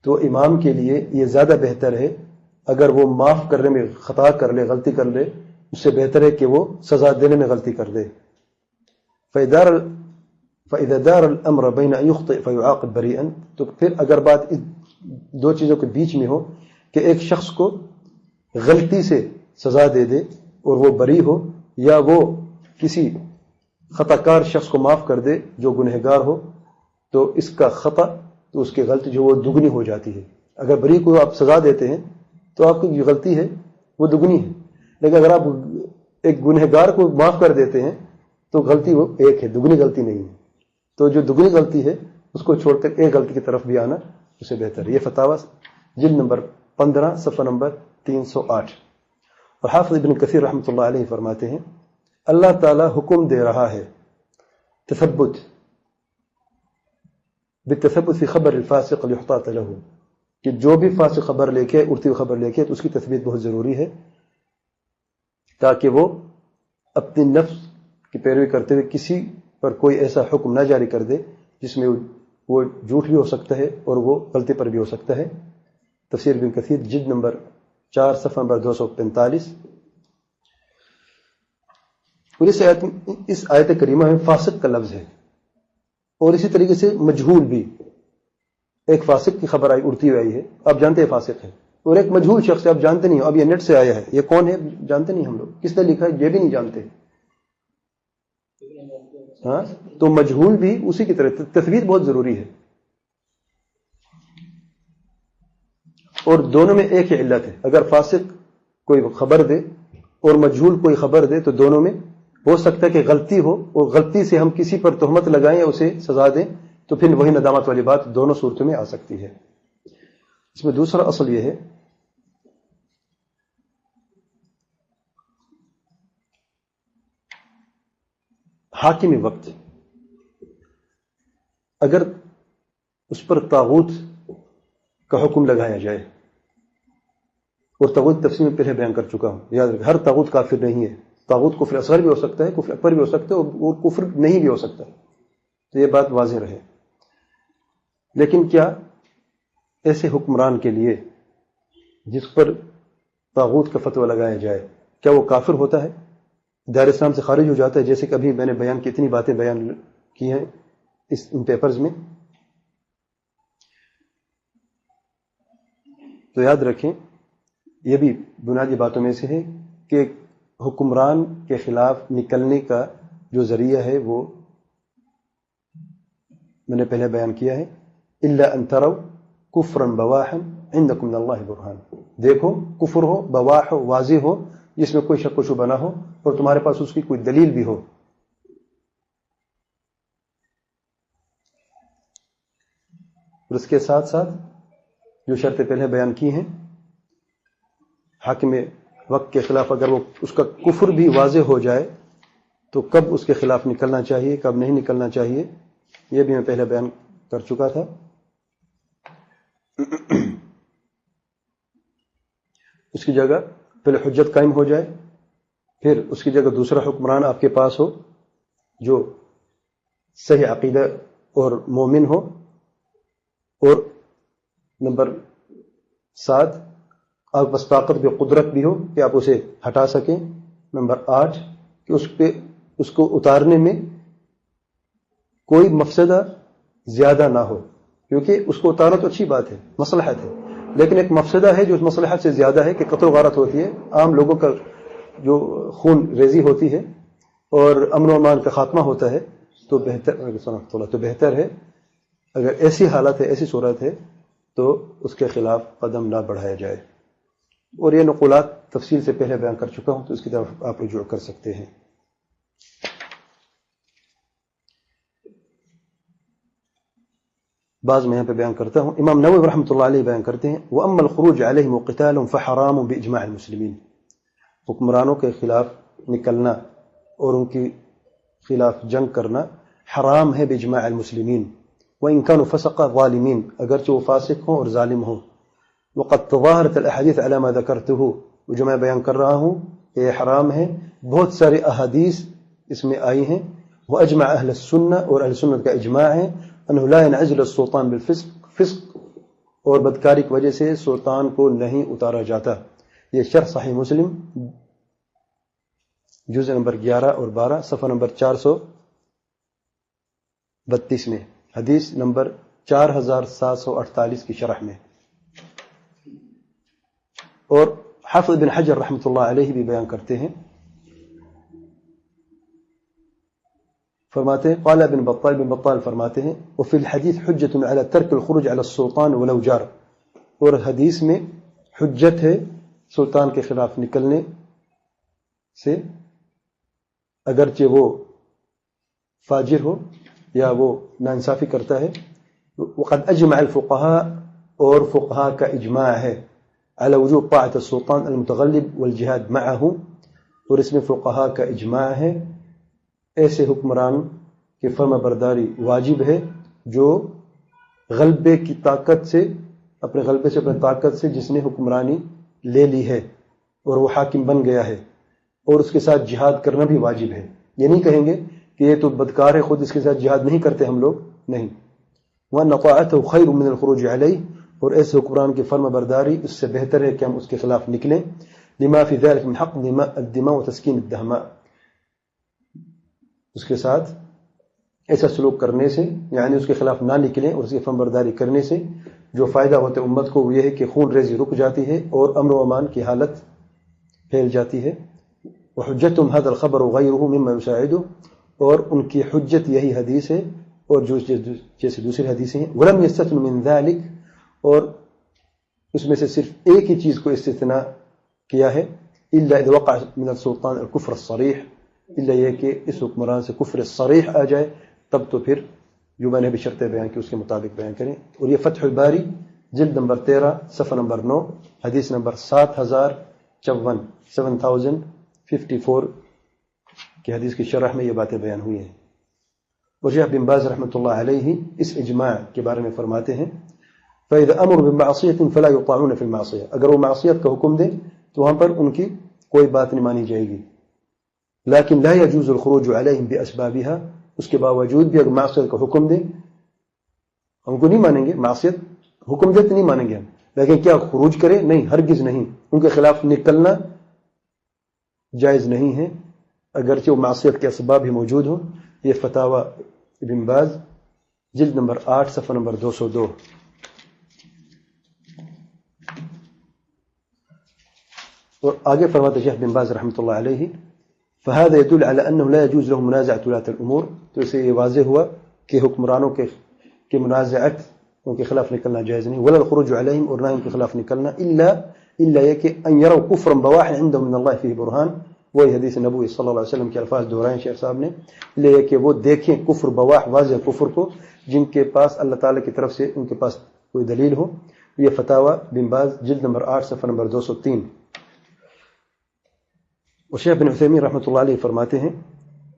تو امام کے لیے یہ زیادہ بہتر ہے اگر وہ معاف کرنے میں خطا کر لے، غلطی کر لے، اس سے بہتر ہے کہ وہ سزا دینے میں غلطی کر دے. فَإِذَا دَارَ الْأَمْرَ بَيْنَ أَن يُخْطِئَ فَيُعَاقَبْ بَرِيئًا. تو پھر اگر بات دو چیزوں کے بیچ میں ہو کہ ایک شخص کو غلطی سے سزا دے دے اور وہ بری ہو، یا وہ کسی خطا کار شخص کو معاف کر دے جو گنہگار ہو، تو اس کا خطا، تو اس کی غلطی جو وہ دگنی ہو جاتی ہے. اگر بری کو آپ سزا دیتے ہیں تو آپ کی جو غلطی ہے وہ دگنی ہے، لیکن اگر آپ ایک گنہگار کو معاف کر دیتے ہیں تو غلطی وہ ایک ہے، دگنی غلطی نہیں ہے. تو جو دگنی غلطی ہے اس کو چھوڑ کر ایک غلطی کی طرف بھی آنا اسے بہتر ہے. یہ فتاوی جلد نمبر 15 صفحہ نمبر 308. اور حافظ ابن کثیر رحمۃ اللہ علیہ فرماتے ہیں اللہ تعالیٰ حکم دے رہا ہے بالتثبت فی خبر الفاسق لیحتاط له، کہ جو بھی فاسق خبر لے کے اڑتی ہوئی خبر لے کے تو اس کی تثبیت بہت ضروری ہے، تاکہ وہ اپنی نفس کی پیروی کرتے ہوئے کسی پر کوئی ایسا حکم نہ جاری کر دے جس میں وہ جھوٹ بھی ہو سکتا ہے اور وہ غلطی پر بھی ہو سکتا ہے. تفسیر ابن کثیر جلد نمبر 4 صفحہ نمبر 245. اور اس آیت کریمہ میں فاسق کا لفظ ہے، اور اسی طریقے سے مجہول بھی. ایک فاسق کی خبر اڑتی ہوئی آئی ہے، آپ جانتے ہیں فاسق ہے، اور ایک مجہول شخص ہے، آپ جانتے نہیں، اب یہ نیٹ سے آیا ہے، یہ کون ہے جانتے نہیں ہم لوگ، کس نے لکھا ہے یہ بھی نہیں جانتے. ہاں تو مجہول بھی اسی کی طرح تثبیت بہت ضروری ہے. اور دونوں میں ایک ہی علت ہے، اگر فاسق کوئی خبر دے اور مجہول کوئی خبر دے تو دونوں میں ہو سکتا ہے کہ غلطی ہو، اور غلطی سے ہم کسی پر تہمت لگائیں یا اسے سزا دیں تو پھر وہی ندامت والی بات دونوں صورتوں میں آ سکتی ہے. اس میں دوسرا اصل یہ ہے حاکم وقت اگر اس پر طاغوت کا حکم لگایا جائے، اور طاغوت تفصیل میں پہلے بیان کر چکا ہوں، یاد رکھیں ہر طاغوت کافر نہیں ہے، طاغوت کفر اصغر بھی ہو سکتا ہے، کفر اکبر بھی ہو سکتا ہے، اور کفر نہیں بھی ہو سکتا، تو یہ بات واضح رہے. لیکن کیا ایسے حکمران کے لیے جس پر طاغوت کا فتویٰ لگایا جائے کیا وہ کافر ہوتا ہے، دائرہ اسلام سے خارج ہو جاتا ہے؟ جیسے کہ ابھی میں نے بیان کی اتنی باتیں بیان کی ہیں ان پیپرز میں. تو یاد رکھیں یہ بھی بنیادی باتوں میں سے ہے کہ حکمران کے خلاف نکلنے کا جو ذریعہ ہے وہ میں نے پہلے بیان کیا ہے، الا ان تروا کفرا بواحا عندکم من اللہ برہان. دیکھو کفر ہو، بواح ہو، واضح ہو، جس میں کوئی شک و شبہ نہ ہو اور تمہارے پاس اس کی کوئی دلیل بھی ہو. اور اس کے ساتھ ساتھ جو شرطیں پہلے بیان کی ہیں، حاکم وقت کے خلاف اگر وہ اس کا کفر بھی واضح ہو جائے تو کب اس کے خلاف نکلنا چاہیے، کب نہیں نکلنا چاہیے، یہ بھی میں پہلے بیان کر چکا تھا. اس کی جگہ پہلے حجت قائم ہو جائے، پھر اس کی جگہ دوسرا حکمران آپ کے پاس ہو جو صحیح عقیدہ اور مومن ہو، اور نمبر 7 آپ بس طاقت بھی قدرت بھی ہو کہ آپ اسے ہٹا سکیں. نمبر 8 کہ اس کو اتارنے میں کوئی مفسدہ زیادہ نہ ہو، کیونکہ اس کو اتارنا تو اچھی بات ہے، مصلحت ہے، لیکن ایک مفسدہ ہے جو اس مصلحت سے زیادہ ہے کہ قتل و غارت ہوتی ہے، عام لوگوں کا جو خون ریزی ہوتی ہے اور امن و امان کا خاتمہ ہوتا ہے. تو بہتر ہے اگر ایسی حالت ہے، ایسی صورت ہے تو اس کے خلاف قدم نہ بڑھایا جائے. اور یہ نقولات تفصیل سے پہلے بیان کر چکا ہوں تو اس کی طرف آپ رجوع کر سکتے ہیں. بعض میں یہاں پہ بیان کرتا ہوں. امام نووی رحمۃ اللہ علیہ بیان کرتے ہیں وَأَمَّا الْخُرُوجُ عَلَيْهِمْ وَقِتَالٌ فَحَرَامٌ بِإِجْمَاعِ الْمُسْلِمِينَ. حکمرانوں کے خلاف نکلنا اور ان کی خلاف جنگ کرنا حرام ہے بِإِجْمَاعِ الْمُسْلِمِينَ وَإِنْ كَانُوا فَسَقَ ظَالِمِينَ، اگرچہ وہ فاسق ہوں اور ظالم ہوں. وَقَدْ تَظَاهَرَتِ الْأَحَادِيثُ عَلَى مَا ذَكَرْتُهُ، جو میں بیان کر رہا ہوں کہ یہ حرام ہے، بہت سارے احادیث اس میں آئی ہیں. وَأَجْمَعَ أَهْلُ السُّنَّةِ، اور اہل سنت کا اجماع ہے انه لا ينعزل السلطان بالفسق، فسق اور بدکاری کی وجہ سے سلطان کو نہیں اتارا جاتا. یہ شرح صحیح مسلم جزء نمبر 11 اور 12 صفحہ نمبر 432 میں، حدیث نمبر 4748 کی شرح میں. اور حافظ بن حجر رحمۃ اللہ علیہ بھی بیان کرتے ہیں، فرماتے ہیں قال ابن بطال فرماتے ہیں وفي الحديث حجة على ترك الخروج على السلطان ولو جار، اور حدیث میں حجت ہے سلطان کے خلاف نکلنے سے اگرچہ وہ فاجر ہو یا وہ ناانصافی کرتا ہے. وقد اجمع الفقهاء اور فقہا کا اجماع ہے علی وجوب طاعت السلطان المتغلب والجہاد معه، اور اس میں فقہا کا اجماع ہے ایسے حکمران کی فرما برداری واجب ہے جو غلبے کی طاقت سے، اپنے غلبے سے، اپنے طاقت سے جس نے حکمرانی لے لی ہے اور وہ حاکم بن گیا ہے، اور اس کے ساتھ جہاد کرنا بھی واجب ہے۔ یہ نہیں کہیں گے کہ یہ تو بدکار ہے، خود اس کے ساتھ جہاد نہیں کرتے ہم لوگ، نہیں۔ وَأَنَّ طَاعَتَهُ خَيْرٌ مِّنَ الْخُرُوجِ عَلَيْهِ، اور ایسے حکمران کی فرما برداری اس سے بہتر ہے کہ ہم اس کے خلاف نکلیں، لما فی ذلک من حق الدماء وتسکین الدہماء، اس کے ساتھ ایسا سلوک کرنے سے، یعنی اس کے خلاف نہ نکلیں اور اس کی فرما برداری کرنے سے جو فائدہ ہوتا ہے امت کو وہ یہ ہے کہ خون ریزی رک جاتی ہے اور امن و امان کی حالت پھیل جاتی ہے۔ وحجتهم هذا الخبر وغيره مما يساعده، اور ان کی حجت یہی حدیث ہے اور جو جیسے دوسری حدیثیں ہیں۔ ولم يستثن من ذلك، اور اس میں سے صرف ایک ہی چیز کو استثناء کیا ہے، الا اذا وقع من السلطان الكفر الصريح، الا یہ کہ اس حکمران سے کفر صریح آ جائے، تب تو پھر جو میں نے بھی شرطیں بیان کی اس کے مطابق بیان کریں۔ اور یہ فتح الباری جلد نمبر 13 صفحہ نمبر 9 حدیث نمبر 7054 7054 کی حدیث کی شرح میں یہ باتیں بیان ہوئی ہیں۔ اور شیخ بن باز رحمۃ اللہ علیہ اس اجماع کے بارے میں فرماتے ہیں فَإِذَا أَمُرُ بِمَعْصِيَةٍ فَلَا يُطَاعُونَ فِي الْمَعْصِيَةِ، اگر وہ معصیت کا حکم دیں تو وہاں پر ان کی کوئی بات نہیں مانی جائے گی، لیکن لا يجوز الخروج عليهم بأسبابها، اس کے باوجود بھی اگر معصیت کا حکم دیں ہم کو نہیں مانیں گے، معصیت حکم دے تو نہیں مانیں گے ہم، لیکن کیا خروج کرے؟ نہیں، ہرگز نہیں، ان کے خلاف نکلنا جائز نہیں ہے اگرچہ وہ معصیت کے اسباب بھی موجود ہوں۔ یہ فتاوی ابن باز جلد نمبر 8 صفحہ نمبر 202۔ اور آگے فرماتے شیخ بن باز رحمۃ اللہ علیہ فهذا يدل على انه لا يجوز له منازعه ولاة الامور، تو اسے یہ واضح ہوا کہ حکمرانوں کے منازعت ان کے خلاف نکلنا جائز نہیں، ولا الخروج عليهم، اور نہ ان کے خلاف نکلنا، الا یہ کہ ان يروا كفرا بواحا عندهم من الله فيه برهان، وہی حدیث نبوی صلی اللہ علیہ وسلم کے الفاظ دہرائے شیخ صاحب نے، لے کہ وہ دیکھیں کفر بواح واضح کفر کو جن کے پاس اللہ تعالیٰ کی طرف سے ان کے پاس کوئی دلیل ہو۔ یہ فتاوی بن باز جلد نمبر 8 صفحہ نمبر 203۔ اور شیخ بن عثیمین رحمۃ اللہ علیہ فرماتے ہیں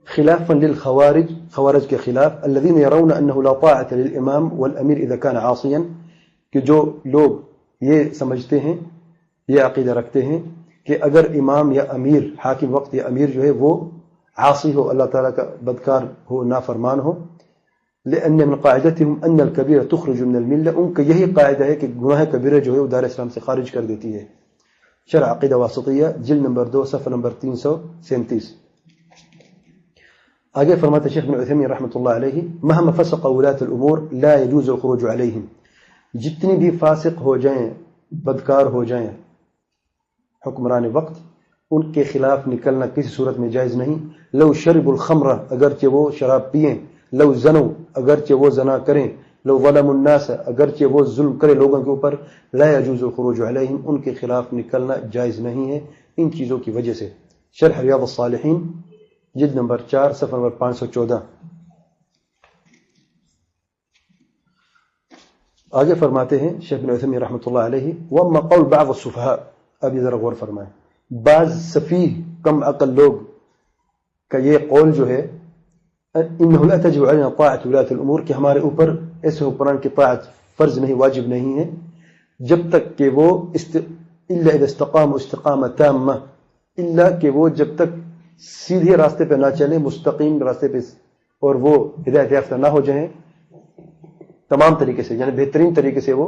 خلافا للخوارج، خوارج کے خلاف، الذين يرون انه لا طاعة للامام والامير اذا كان عاصيا، کہ جو لوگ یہ سمجھتے ہیں، یہ عقیدہ رکھتے ہیں کہ اگر امام یا امیر، حاکم وقت یا امیر جو ہے وہ عاصی ہو، اللہ تعالیٰ کا بدکار ہو، نافرمان ہو، لأن من قاعدتهم ان الكبيرة تخرج من الملة، ان کا یہی قاعدہ ہے کہ گناہ کبیرہ جو ہے وہ دار اسلام سے خارج کر دیتی ہے۔ شرح عقیدہ واسطیہ جلد نمبر 2 صفحہ نمبر 337۔ آگے فرماتے شیخ بن عثیمین رحمۃ اللہ علیہ مہما فسق ولاة الامور لا يجوز الخروج علیہم، جتنی بھی فاسق ہو جائیں، بدکار ہو جائیں حکمران وقت، ان کے خلاف نکلنا کسی صورت میں جائز نہیں۔ لو شرب الخمر، اگرچہ وہ شراب پئیں، لو زنوا، اگرچہ وہ زنا کریں، لو ظلموا الناس، اگرچہ وہ ظلم کرے لوگوں کے اوپر، لا يجوز الخروج علیہم، ان کے خلاف نکلنا جائز نہیں ہے ان چیزوں کی وجہ سے۔ شرح ریاض الصالحین جلد نمبر 4 صفحہ نمبر 514۔ آگے فرماتے ہیں شیخ بن عثیمین رحمۃ اللہ علیہ واما قول بعض السفہاء، اب یہ ذرا غور فرمائیں، بعض سفیہ کم عقل لوگ کا یہ قول جو ہے انه لا تجب علينا طاعة ولاة الامور، کہ ہمارے اوپر ایسے حکمران کی طاعت فرض نہیں، واجب نہیں ہے، جب تک کہ وہ الا اذا استقاموا استقامة تامة، الا کہ وہ جب تک سیدھے راستے پہ نہ چلیں، مستقیم راستے پہ، اور وہ ہدایت یافتہ نہ ہو جائیں تمام طریقے سے، یعنی بہترین طریقے سے وہ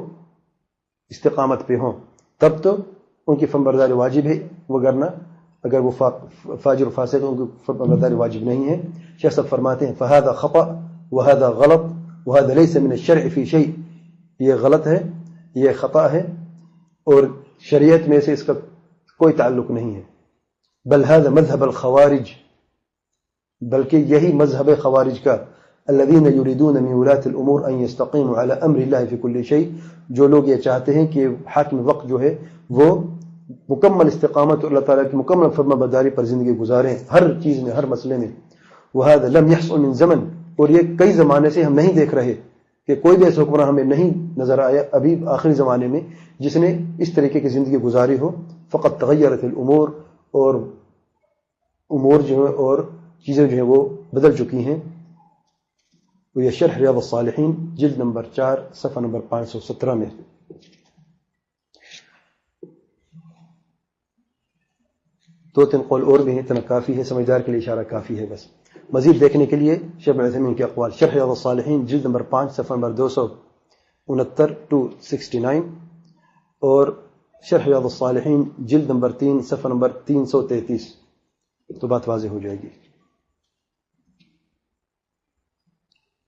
استقامت پہ ہوں، تب تو ان کی فرمانبرداری واجب ہے، وگرنہ اگر وہ فاجر و فاسق ان کی فرمانبرداری واجب نہیں ہے۔ شیخ صاحب فرماتے ہیں فهذا خطأ وهذا غلط وهذا ليس من الشرع في شيء، یہ غلط ہے، یہ خطا ہے، اور شریعت میں سے اس کا کوئی تعلق نہیں ہے۔ بل هذا مذهب الخوارج، بلکہ یہی مذہب خوارج کا، الذين يريدون من ولاة الامور ان يستقيموا على امر الله في كل شيء، جو لوگ یہ چاہتے ہیں کہ حاکم وقت جو ہے وہ مکمل استقامت اور اللہ تعالیٰ کی مکمل فرما برداری پر زندگی گزاریں، ہر چیز میں، ہر مسئلے میں۔ وهذا لم يحصل من زمن، اور یہ کئی زمانے سے ہم نہیں دیکھ رہے کہ کوئی بھی ایسا حکمراں ہمیں نہیں نظر آیا ابھی آخری زمانے میں جس نے اس طریقے کی زندگی گزاری ہو. فقط تغیرت الامور، اور امور جو ہے اور چیزیں جو ہیں وہ بدل چکی ہیں. وہ یہ شرح ریاض الصالحین جلد نمبر 4 صفحہ نمبر 517 میں. دو تین قول اور بھی ہیں، اتنا کافی ہے، سمجھدار کے لیے اشارہ کافی ہے. بس مزید دیکھنے کے لیے شیخ ابن عثیمین کے اقوال، شرح ریاض الصالحین جلد نمبر 5 صفحہ نمبر 269 to 69، اور شرح ریاض الصالحین جلد نمبر 3 صفحہ نمبر 333. تو بات واضح ہو جائے گی.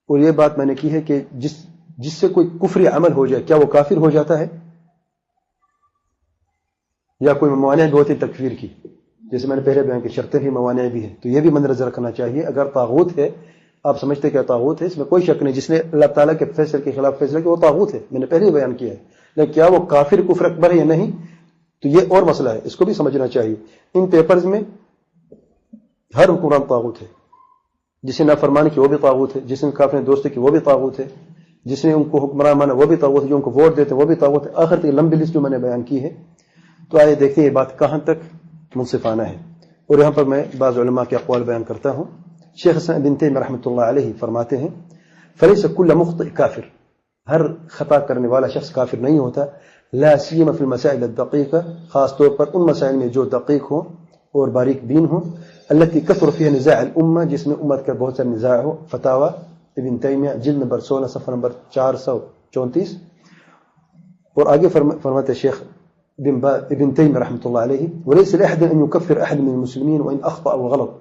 اور یہ بات میں نے کی ہے کہ جس سے کوئی کفری عمل ہو جائے کیا وہ کافر ہو جاتا ہے، یا کوئی موانع بھی ہوتی تکفیر کی، جیسے میں نے پہلے بیان کی شرطیں بھی موانع بھی ہیں. تو یہ بھی مد نظر رکھنا چاہیے. اگر طاغوت ہے، آپ سمجھتے کہ طاغوت ہے، اس میں کوئی شک نہیں، جس نے اللہ تعالیٰ کے فیصلے کے خلاف فیصلہ کیا وہ طاغوت ہے، میں نے پہلے ہی بیان کیا ہے. لیکن کیا وہ کافر کفر اکبر ہے یا نہیں، تو یہ اور مسئلہ ہے، اس کو بھی سمجھنا چاہیے. ان پیپرز میں ہر حکمران طاغوت ہے، جس نے نافرمانی کی وہ بھی طاغوت ہے، جس نے کافر دوستی کی وہ بھی طاغوت ہے، جس نے ان کو حکمران مانا وہ بھی طاغوت ہے، جو ان کو ووٹ دیتے وہ بھی طاغوت ہے. آخر تک لمبی لسٹ جو میں نے بیان کی ہے. تو آئیے دیکھتے ہیں یہ بات کہاں تک منصفانہ ہے. اور یہاں پر میں بعض علماء کے اقوال بیان کرتا ہوں. شیخ حسن بن تیمیہ رحمۃ اللہ علیہ فرماتے ہیں فلیس کل مخطئ کافر، ہر خطا کرنے والا شخص کافر نہیں ہوتا. لا سیما فی المسائل الدقیقہ، خاص طور پر ان مسائل میں جو دقیق ہوں اور باریک بین ہوں. التي کثر فيها نزاع الامہ، جس میں امت کا بہت سا نزاع ہو. فتاوی ابن تیمیہ جلد نمبر 16 صفحہ نمبر 434. اور آگے فرماتے شیخ ابن تیمیہ رحمۃ اللہ علیہ وليس لأحد ان يكفر احد من المسلمین وان اخطأ وغلط،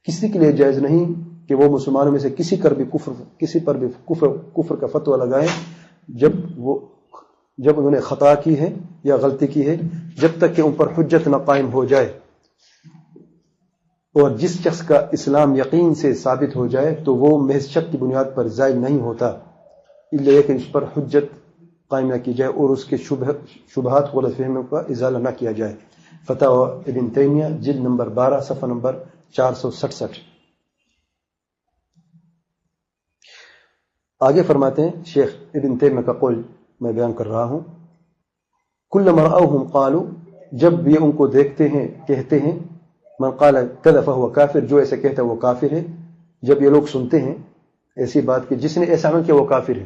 کسی کے لیے جائز نہیں کہ وہ مسلمانوں میں سے کسی پر بھی کفر کا فتویٰ لگائیں جب انہوں نے خطا کی ہے یا غلطی کی ہے، جب تک کہ ان پر حجت نہ قائم ہو جائے. اور جس شخص کا اسلام یقین سے ثابت ہو جائے تو وہ محض شک کی بنیاد پر زائل نہیں ہوتا، الا یہ کہ اس پر حجت قائم نہ کی جائے اور اس کے شبہات غلط فہمیوں کا ازالہ نہ کیا جائے. فتاوی ابن تیمیہ جلد نمبر 12 صفحہ نمبر 467. آگے فرماتے ہیں شیخ ابن تیمیہ کا قول میں بیان کر رہا ہوں. کلما رأوہم قالوا، جب یہ ان کو دیکھتے ہیں کہتے ہیں من قال کذا فهو کافر، جو ایسے کہتا ہے وہ کافر ہے. جب یہ لوگ سنتے ہیں ایسی بات کہ جس نے ایسا عمل کیا وہ کافر ہے،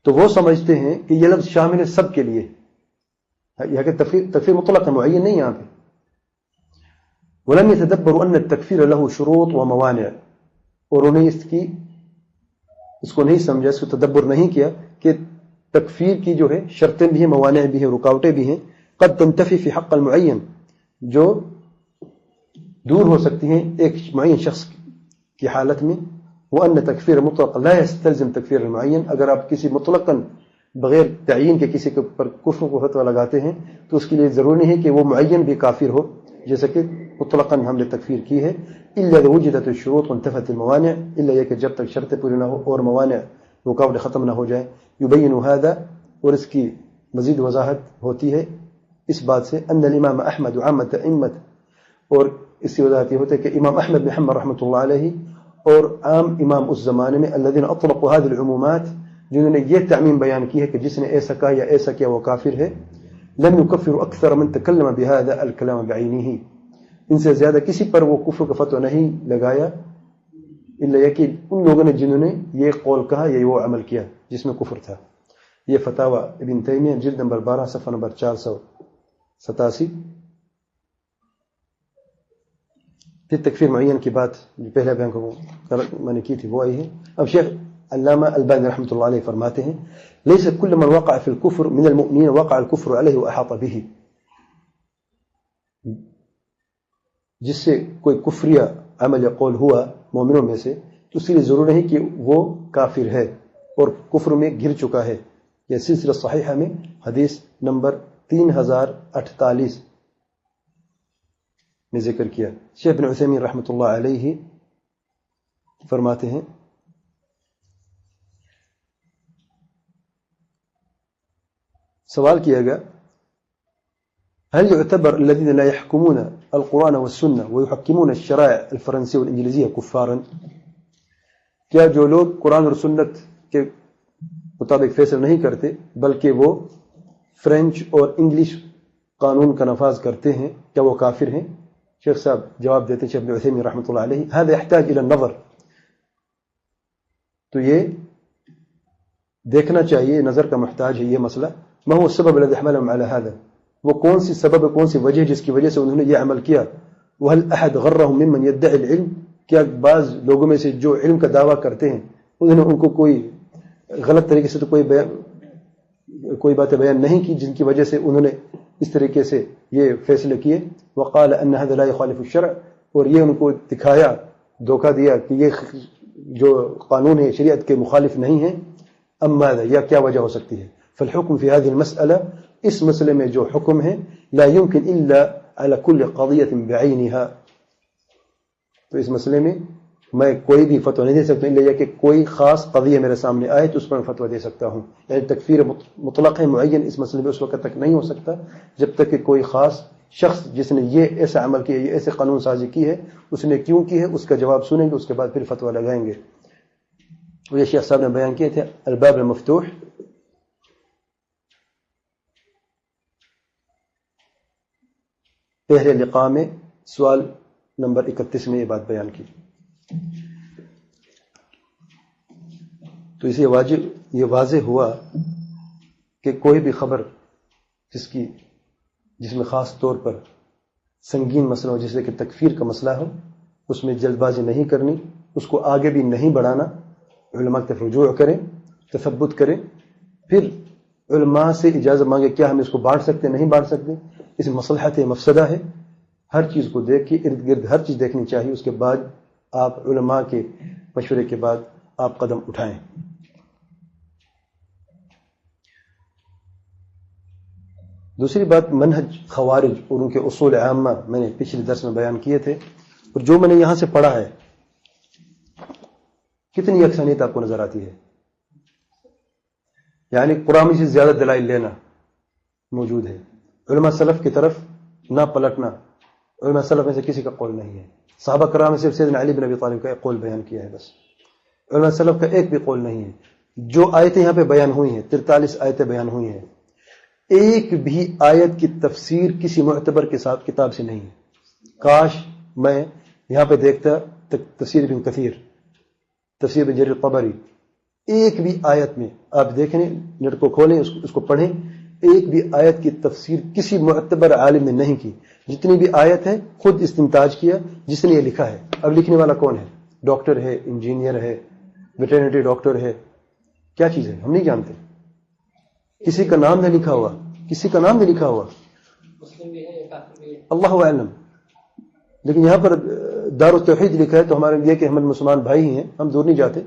تو وہ سمجھتے ہیں کہ یہ لفظ شامل ہے سب کے لیے، یہ کہ تکفیر مطلق معین نہیں یہاں پہ. ولم يتدبروا ان التکفیر له شروط و موانع، اور انہیں اس کو نہیں سمجھا، اس کو تدبر نہیں کیا کہ تکفیر کی جو ہے شرطیں بھی ہیں، موانع بھی ہیں، رکاوٹیں بھی ہیں. قد تنتفی فی حق المعین، جو دور ہو سکتی ہیں ایک معین شخص کی حالت میں. وان تکفیر مطلق لا يستلزم تکفیر المعین، اگر آپ کسی مطلقاً بغیر تعین کے کسی کے پر کفر کو فتویٰ لگاتے ہیں تو اس کے لیے ضروری نہیں ہے کہ وہ معین بھی کافر ہو، جیسا کہ مطلقاً ہم نے تکفیر کی ہے. الا اذا وجدت الشروط وانتفت الموانع، الا یہ کہ جب تک شرطیں پوری نہ ہو اور موانع رکاوٹ ختم نہ ہو جائے. یبین هذا، اور اس کی مزید وضاحت ہوتی ہے اس بات سے ان الامام احمد وعامۃ ائمۃ، اور اس کی وضاحت یہ ہوتی ہے کہ امام احمد بن حنبل رحمۃ اللہ علیہ اور عام امام اس زمانے میں الذين اطلقوا هذه العمومات، جنہوں نے یہ تعمیم بیان کی ہے کہ جس نے ایسا کہا یا ایسا کیا وہ کافر ہے. لم يكفر اكثر من تكلم بهذا الكلام بعينه، ان سے زیادہ کسی پر وہ کفر کا فتویٰ نہیں لگایا الا یہ کہ ان لوگوں نے جنہوں نے یہ قول کہا یا وہ عمل کیا جس میں کفر تھا. یہ فتاوی ابن تیمیہ جلد نمبر 12 صفحہ نمبر 487. پھر تکفیر معین کی بات جو پہلے بیان کو میں نے کی تھی وہ آئی ہے. اب شیخ علامہ البانی رحمۃ اللہ علیہ فرماتے ہیں لیس کل من وقع فی الکفر من المؤمنین وقع الکفر علیہ واحاط به، جس سے کوئی کفریہ عمل یا قول ہوا مومنوں میں سے تو اس لیے ضرور نہیں کہ وہ کافر ہے اور کفر میں گر چکا ہے. یہ سلسلہ صحیحہ میں حدیث نمبر 3048 میں ذکر کیا. شیخ ابن عثیمین رحمۃ اللہ علیہ فرماتے ہیں سوال کیا گیا هل يعتبر الذين لا يحكمون القرآن والسنة ويحكمون الشرائع الفرنسية والإنجليزية كفارا؟ کیا جو لوگ قرآن اور سنت کے مطابق فیصلہ نہیں کرتے بلکہ وہ فرینچ اور انگلش قانون کا نفاذ کرتے ہیں، کیا وہ کافر ہیں؟ شیخ صاحب جواب دیتے ہیں، شیخ ابن عثیمین رحمۃ اللہ علیہ، هذا يحتاج الى النظر، تو یہ دیکھنا چاہیے، نظر کا محتاج ہے یہ مسئلہ. ما هو السبب الذي حملهم على هذا، وہ کون سی سبب ہے، کون سی وجہ جس کی وجہ سے انہوں نے یہ عمل کیا. وهل احد غرهم ممن يدعي العلم، کیا بعض لوگوں میں سے جو علم کا دعویٰ کرتے ہیں انہوں نے ان کو کوئی غلط طریقے سے تو کوئی باتیں بیان نہیں کی جن کی وجہ سے انہوں نے اس طریقے سے یہ فیصلے کیے. وقال ان هذا لا يخالف الشرع، اور یہ ان کو دکھایا، دھوکہ دیا کہ یہ جو قانون ہے شریعت کے مخالف نہیں ہے. اما یا کیا وجہ ہو سکتی ہے؟ فالحكم في هذه المسألة، اس مسئلے میں جو حکم ہے، لا يمكن الا على كل قضية بعينها، تو اس مسئلے میں میں کوئی بھی فتویٰ نہیں دے سکتا الا یہ کہ کوئی خاص قضیہ میرے سامنے آئے تو اس پر میں فتویٰ دے سکتا ہوں. یعنی تکفیر مطلق ہے، معین اس مسئلے میں اس وقت تک نہیں ہو سکتا جب تک کہ کوئی خاص شخص جس نے یہ ایسا عمل کیا، یہ ایسے قانون سازی کی ہے، اس نے کیوں کی ہے، اس کا جواب سنیں گے، اس کے بعد پھر فتویٰ لگائیں گے. یہ شیخ صاحب نے بیان کیے تھے الباب المفتوح. پہلے لقاء میں سوال نمبر 31 میں یہ بات بیان کی. تو اسے یہ واضح ہوا کہ کوئی بھی خبر جس میں خاص طور پر سنگین مسئلہ ہو، جیسے کہ تکفیر کا مسئلہ ہو، اس میں جلد بازی نہیں کرنی، اس کو آگے بھی نہیں بڑھانا، علماء کی طرف رجوع کریں، تثبت کریں، پھر علماء سے اجازت مانگے کیا ہم اس کو بانٹ سکتے نہیں بانٹ سکتے، اس مصلحت مفسدہ ہے، ہر چیز کو دیکھ کے ارد گرد ہر چیز دیکھنی چاہیے، اس کے بعد آپ علماء کے مشورے کے بعد آپ قدم اٹھائیں. دوسری بات منہج خوارج اور ان کے اصول عامہ میں نے پچھلے درس میں بیان کیے تھے، اور جو میں نے یہاں سے پڑھا ہے کتنی یکسانیت آپ کو نظر آتی ہے. یعنی قرآن سے زیادہ دلائل لینا موجود ہے، علماء سلف کی طرف نہ پلٹنا. علماء سلف میں سے کسی کا قول نہیں ہے، صحابہ کرام میں صرف سیدنا علی بن ابی طالب کا ایک قول بیان کیا ہے بس، علماء سلف کا ایک بھی قول نہیں ہے. جو آیتیں یہاں پہ بیان ہوئی ہیں، 43 آیتیں بیان ہوئی ہیں، ایک بھی آیت کی تفسیر کسی معتبر کے ساتھ کتاب سے نہیں ہے. کاش میں یہاں پہ دیکھتا تفسیر ابن کثیر، تفسیر ابن جریر طبری، ایک بھی آیت میں آپ دیکھیں، نیٹ کو کھولیں، اس کو پڑھیں، ایک بھی آیت کی تفسیر کسی معتبر عالم نے نہیں کی. جتنی بھی آیت ہے خود استنتاج کیا جس نے یہ لکھا ہے. اب لکھنے والا کون ہے؟ ڈاکٹر ہے، انجینئر ہے، ویٹرنری ڈاکٹر ہے، کیا چیز ہے ہم نہیں جانتے. کسی کا نام نہیں لکھا ہوا، کسی کا نام نہیں لکھا ہوا، اللہ اعلم. لیکن یہاں پر دار التوحید لکھا ہے تو ہمارے لیے کہ ہم مسلمان بھائی ہیں، ہم دور نہیں جاتے.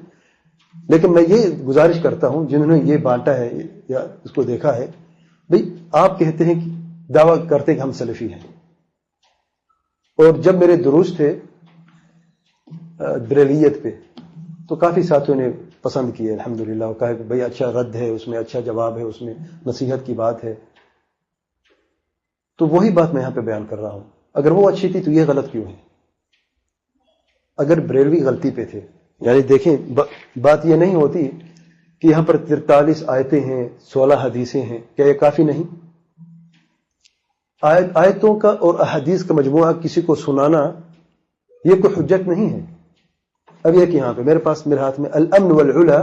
لیکن میں یہ گزارش کرتا ہوں جنہوں نے یہ بانٹا ہے یا اس کو دیکھا ہے، بھئی آپ کہتے ہیں کہ دعویٰ کرتے کہ ہم سلفی ہیں، اور جب میرے دروس تھے بریلیت پہ تو کافی ساتھیوں نے پسند کیے الحمدللہ، اور کہا کہ بھئی اچھا رد ہے اس میں، اچھا جواب ہے اس میں، نصیحت کی بات ہے. تو وہی بات میں یہاں پہ بیان کر رہا ہوں. اگر وہ اچھی تھی تو یہ غلط کیوں ہے؟ اگر بریلوی غلطی پہ تھے، یعنی دیکھیں بات یہ نہیں ہوتی کہ یہاں پر 43 آیتیں ہیں، 16 حدیثیں ہیں، کیا یہ کافی نہیں؟ آیتوں کا اور احادیث کا مجموعہ کسی کو سنانا یہ کوئی حجت نہیں ہے. اب یہ کہ یہاں پہ میرے پاس میرے ہاتھ میں الامن والعلا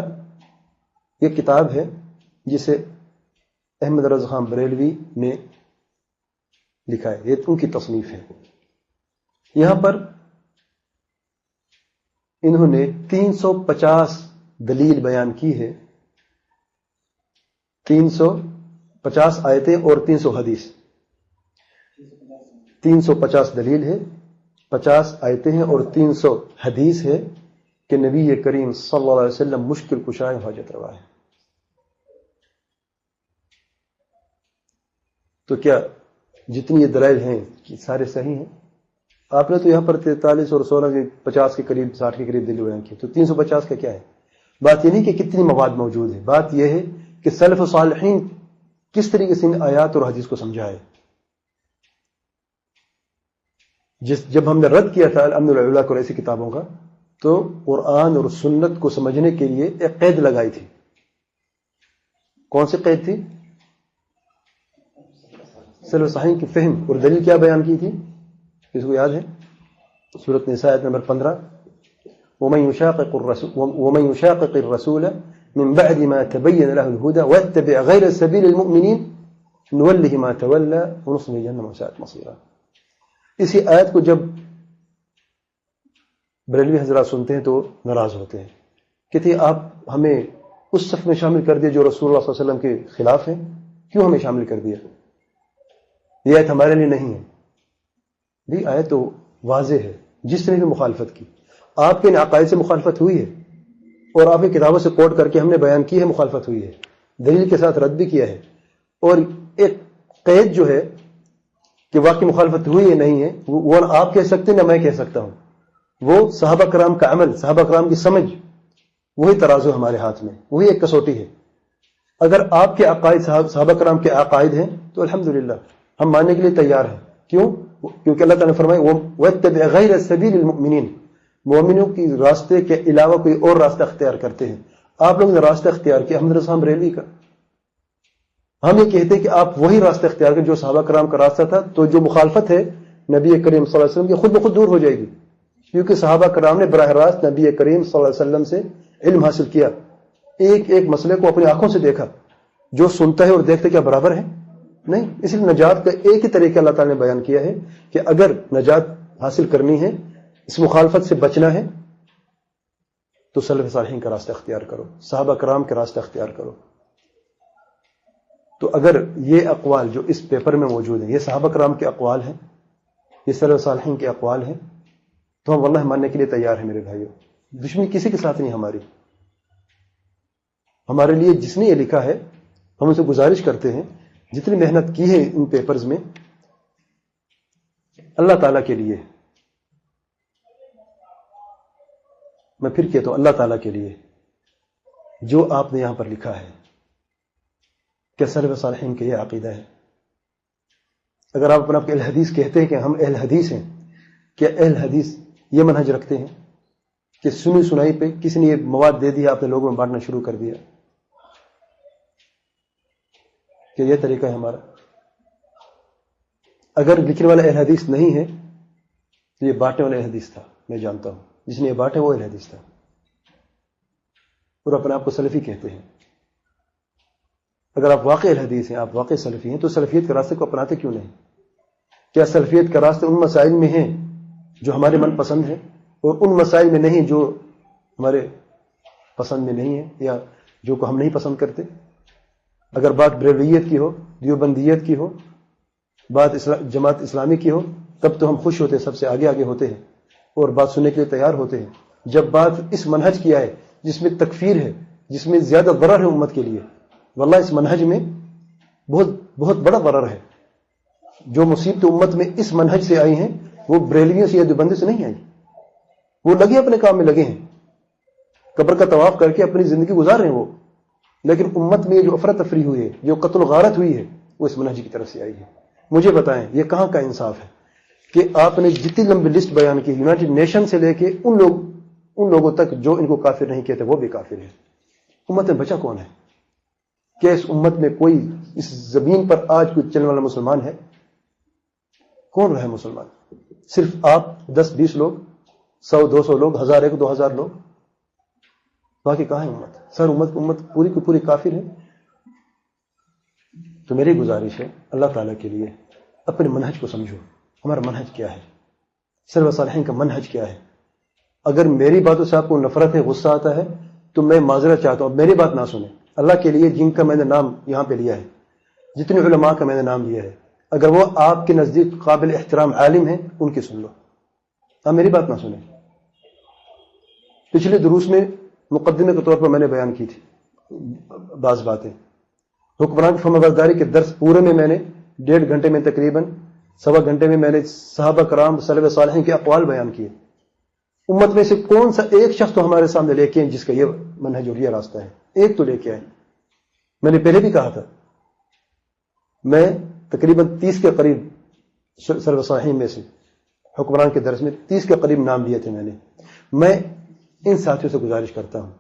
یہ کتاب ہے جسے احمد رضا خان بریلوی نے لکھا ہے، یہ ان کی تصنیف ہے. یہاں پر انہوں نے 350 دلیل بیان کی ہے، 350 آیتیں اور 300 حدیث. 350 دلیل ہے، 50 آیتیں ہیں اور 300 حدیث ہے کہ نبی کریم صلی اللہ علیہ وسلم مشکل کشا حاجت روا ہے. تو کیا جتنی یہ دلائل ہیں کہ سارے صحیح ہیں؟ آپ نے تو یہاں پر 43 اور 16 کے 50 کے قریب 60 کے قریب دلیل بیان کی، تو 350 کا کیا ہے؟ بات یہ نہیں کہ کتنی مواد موجود ہے، بات یہ ہے کہ سلف صالحین کس طریقے سے ان آیات اور حدیث کو سمجھائے. جب ہم نے رد کیا تھا الامن والعلا کو ایسی کتابوں کا، تو قرآن اور سنت کو سمجھنے کے لیے ایک قید لگائی تھی کون سی قید تھی؟ سلف صحیح کی فہم اور دلیل کیا بیان کی تھی؟ کس کو یاد ہے؟ سورۃ نساء آیت نمبر 15 ومن يشاقق الرسول من بعد ما تبين له الهدى واتبع غير سبيل المؤمنين نوله ما تولى ونصله جهنم وساءت مصيرا. اسی آیت کو جب بریلوی حضرات سنتے ہیں تو ناراض ہوتے ہیں، کہتے ہیں آپ ہمیں اس صف میں شامل کر دیا جو رسول اللہ صلی اللہ علیہ وسلم کے خلاف ہیں، کیوں ہمیں شامل کر دیا؟ یہ آیت ہمارے لیے نہیں ہے. بھی آیت تو واضح ہے، جس نے بھی مخالفت کی، آپ کے ان عقائد سے مخالفت ہوئی ہے اور آپ کی کتابوں سے کوٹ کر کے ہم نے بیان کی ہے مخالفت ہوئی ہے، دلیل کے ساتھ رد بھی کیا ہے. اور ایک قید جو ہے کہ واقعی مخالفت ہوئی ہے نہیں ہے، وہ نہ آپ کہہ سکتے نہ میں کہہ سکتا ہوں. وہ صحابہ کرام کا عمل، صحابہ کرام کی سمجھ، وہی ترازو ہمارے ہاتھ میں، وہی ایک کسوٹی ہے. اگر آپ کے عقائد صحابہ کرام کے عقائد ہیں تو الحمدللہ ہم ماننے کے لیے تیار ہیں. کیوں؟ کیونکہ اللہ تعالیٰ نے فرمایا وَاتَّبِعْ غَيْرَ سَبِيلِ الْمُؤْمِنِينَ، مومنوں کی راستے کے علاوہ کوئی اور راستہ اختیار کرتے ہیں. آپ لوگوں نے راستہ اختیار کیا احمد رضا بریلوی کا. ہم یہ کہتے ہیں کہ آپ وہی راستہ اختیار کریں جو صحابہ کرام کا راستہ تھا، تو جو مخالفت ہے نبی کریم صلی اللہ علیہ وسلم کی خود بخود دور ہو جائے گی، کیونکہ صحابہ کرام نے براہ راست نبی کریم صلی اللہ علیہ وسلم سے علم حاصل کیا، ایک ایک مسئلے کو اپنی آنکھوں سے دیکھا. جو سنتا ہے اور دیکھتا کیا برابر ہے؟ نہیں. اس لیے نجات کا ایک ہی طریقہ اللہ تعالیٰ نے بیان کیا ہے کہ اگر نجات حاصل کرنی ہے، اس مخالفت سے بچنا ہے، تو سلف صالحین کا راستہ اختیار کرو، صحابہ کرام کا راستہ اختیار کرو. تو اگر یہ اقوال جو اس پیپر میں موجود ہیں یہ صحابہ کرام کے اقوال ہیں، یہ سلف صالحین کے اقوال ہیں، تو ہم واللہ ماننے کے لیے تیار ہیں میرے بھائیوں. دشمنی کسی کے ساتھ نہیں ہماری. ہمارے لیے جس نے یہ لکھا ہے ہم ان سے گزارش کرتے ہیں جتنی محنت کی ہے ان پیپرز میں، اللہ تعالیٰ کے لیے، میں پھر کہتا ہوں اللہ تعالیٰ کے لیے، جو آپ نے یہاں پر لکھا ہے کیا سلف صالحین کے یہ عقیدہ ہے؟ اگر آپ اپنا اہل حدیث کہتے ہیں کہ ہم اہل حدیث ہیں، کیا اہل حدیث یہ منہج رکھتے ہیں کہ سنی سنائی پہ کسی نے یہ مواد دے دیا آپ نے لوگوں میں بانٹنا شروع کر دیا؟ کہ یہ طریقہ ہے ہمارا؟ اگر لکھنے والا اہل حدیث نہیں ہے تو یہ بانٹنے والا اہل حدیث تھا. میں جانتا ہوں جس نے یہ بانٹے وہ اہل حدیث تھا، اور اپنے آپ کو سلفی کہتے ہیں. اگر آپ واقع اہل حدیث ہیں، آپ واقع سلفی ہیں، تو سلفیت کے راستے کو اپناتے کیوں نہیں؟ کیا سلفیت کا راستہ ان مسائل میں ہیں جو ہمارے من پسند ہیں اور ان مسائل میں نہیں جو ہمارے پسند میں نہیں ہیں یا جو کو ہم نہیں پسند کرتے؟ اگر بات بریلویت کی ہو، دیوبندیت کی ہو، بات جماعت اسلامی کی ہو، تب تو ہم خوش ہوتے ہیں، سب سے آگے آگے ہوتے ہیں اور بات سننے کے لیے تیار ہوتے ہیں. جب بات اس منہج کی آئے جس میں تکفیر ہے، جس میں زیادہ ضرر ہے امت کے لیے، واللہ اس منہج میں بہت بہت بڑا ضرر ہے. جو مصیبت امت میں اس منہج سے آئی ہیں وہ بریلویوں سے یا دیوبندی سے نہیں آئی. وہ لگے اپنے کام میں لگے ہیں، قبر کا طواف کر کے اپنی زندگی گزار رہے ہیں وہ، لیکن امت میں جو افراتفری ہوئی ہے، جو قتل و غارت ہوئی ہے، وہ اس منہج کی طرف سے آئی ہے. مجھے بتائیں یہ کہاں کا انصاف ہے کہ آپ نے جتنی لمبی لسٹ بیان کی یونائٹڈ نیشن سے لے کے ان لوگوں تک جو ان کو کافر نہیں کہتے وہ بھی کافر ہے. امت میں بچا کون ہے؟ کیا اس امت میں کوئی اس زمین پر آج کوئی چلنے والا مسلمان ہے؟ کون رہے مسلمان؟ صرف آپ 10-20 لوگ، 100-200 لوگ، 1000-2000 لوگ، باقی کہاں ہے امت؟ سر امت پوری کی پوری کافر ہے. تو میری گزارش ہے اللہ تعالیٰ کے لیے اپنے منہج کو سمجھو. ہمارا منہج کیا ہے؟ سلف صالحین کا منہج کیا ہے؟ اگر میری باتوں سے آپ کو نفرت ہے، غصہ آتا ہے، تو میں معذرت چاہتا ہوں، میری بات نہ سنیں. اللہ کے لیے جن کا میں نے نام یہاں پہ لیا ہے، جتنے علماء کا میں نے نام لیا ہے، اگر وہ آپ کے نزدیک قابل احترام عالم ہیں ان کی سن لو، آپ میری بات نہ سنیں. پچھلے دروس میں مقدمے کے طور پر میں نے بیان کی تھی بعض باتیں. حکمران کی فرمانبرداری کے درس پورے میں نے 1.5 گھنٹے میں تقریباً 1.25 گھنٹے میں نے صحابہ کرام سلف صالحین کے اقوال بیان کیے. امت میں سے کون سا ایک شخص تو ہمارے سامنے لے کے جس کا یہ منہج اور یہ راستہ ہے؟ ایک تو لے کے آئے. میں نے پہلے بھی کہا تھا، میں تقریباً 30 کے قریب سلف صالحین میں سے حکمران کے درس میں 30 کے قریب نام لیے تھے میں نے. میں ان ساتھیوں سے گزارش کرتا ہوں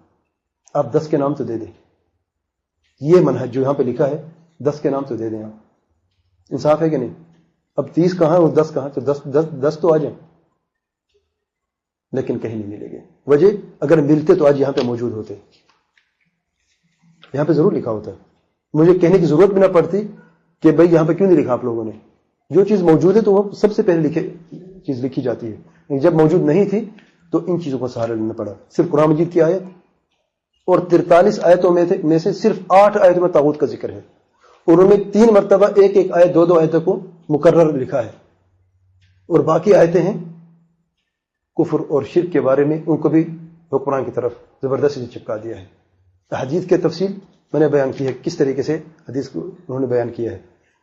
آپ 10 کے نام تو دے دیں. یہ منہج جو یہاں پہ لکھا ہے 10 کے نام تو دے دیں آپ، انصاف ہے کہ نہیں؟ اب 30 کہاں اور 10 کہاں؟ تو 10 تو آ جائیں، لیکن کہیں نہیں ملیں گے۔ وجہ اگر ملتے تو آج یہاں پہ موجود ہوتے، یہاں پہ ضرور لکھا ہوتا ہے، مجھے کہنے کی ضرورت بھی نہ پڑتی کہ بھائی یہاں پہ کیوں نہیں لکھا آپ لوگوں نے۔ جو چیز موجود ہے تو وہ سب سے پہلے چیز لکھی جاتی ہے، جب موجود نہیں تھی تو ان چیزوں کا سہارا لینا پڑا۔ صرف قرآن مجید کی آیت اور 43 آیتوں میں سے صرف 8 آیتوں میں طاغوت کا ذکر ہے، اور ان میں 3 مرتبہ ایک آیت 2 آیتوں کو مکرر لکھا ہے، اور باقی آیتیں ہیں کفر اور شرک کے بارے میں، ان کو بھی حکمران کی طرف زبردستی سے چپکا دیا ہے۔ حدیث کے تفصیل میں نے بیان کی ہے، کس طریقے سے حدیث کو انہوں نے بیان کیا ہے۔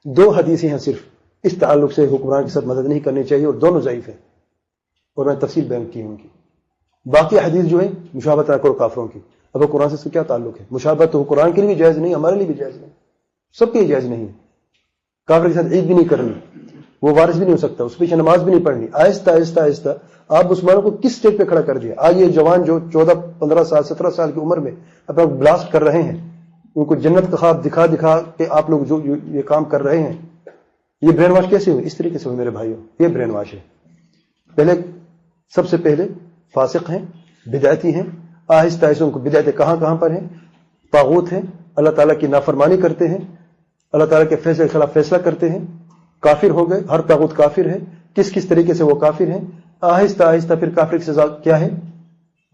2 حدیثیں ہیں صرف اس تعلق سے حکمران کے ساتھ مدد نہیں کرنی چاہیے، اور دونوں ضعیف ہیں، اور میں تفصیل بیان کی ان کی۔ باقی حدیث جو ہے مشابہت نہ کرو کافروں کی، اب قرآن سے اس کا کیا تعلق ہے؟ مشابہت تو قرآن کے لیے بھی جائز نہیں، ہمارے لیے بھی جائز نہیں، سب کے لیے جائز نہیں ہے۔ کافر کے ساتھ عید بھی نہیں کرنی، وہ وارث بھی نہیں ہو سکتا، اس پیچھے نماز بھی نہیں پڑھنی۔ آہستہ آہستہ آہستہ آپ مسلمانوں کو کس اسٹیج پہ کھڑا کر دیا؟ آج یہ جوان جو 14 15 سال 17 سال کی عمر میں اپنا بلاسٹ کر رہے ہیں، ان کو جنت کا خواب دکھا دکھا کے آپ لوگ جو یہ کام کر رہے ہیں، یہ برین واش کیسے ہوئی؟ اس طریقے سے ہوئی میرے بھائیوں، یہ برین واش ہے۔ سب سے پہلے فاسق ہیں، بدعتی ہیں، آہستہ آہستہ ان کو بدعتیں کہاں پر ہیں؟ طاغوت ہیں، اللہ تعالیٰ کی نافرمانی کرتے ہیں، اللہ تعالیٰ کے فیصلے کے خلاف فیصلہ کرتے ہیں، کافر ہو گئے۔ ہر طاغوت کافر ہے، کس طریقے سے وہ کافر ہیں؟ آہستہ آہستہ پھر کافر کی سزا کیا ہے؟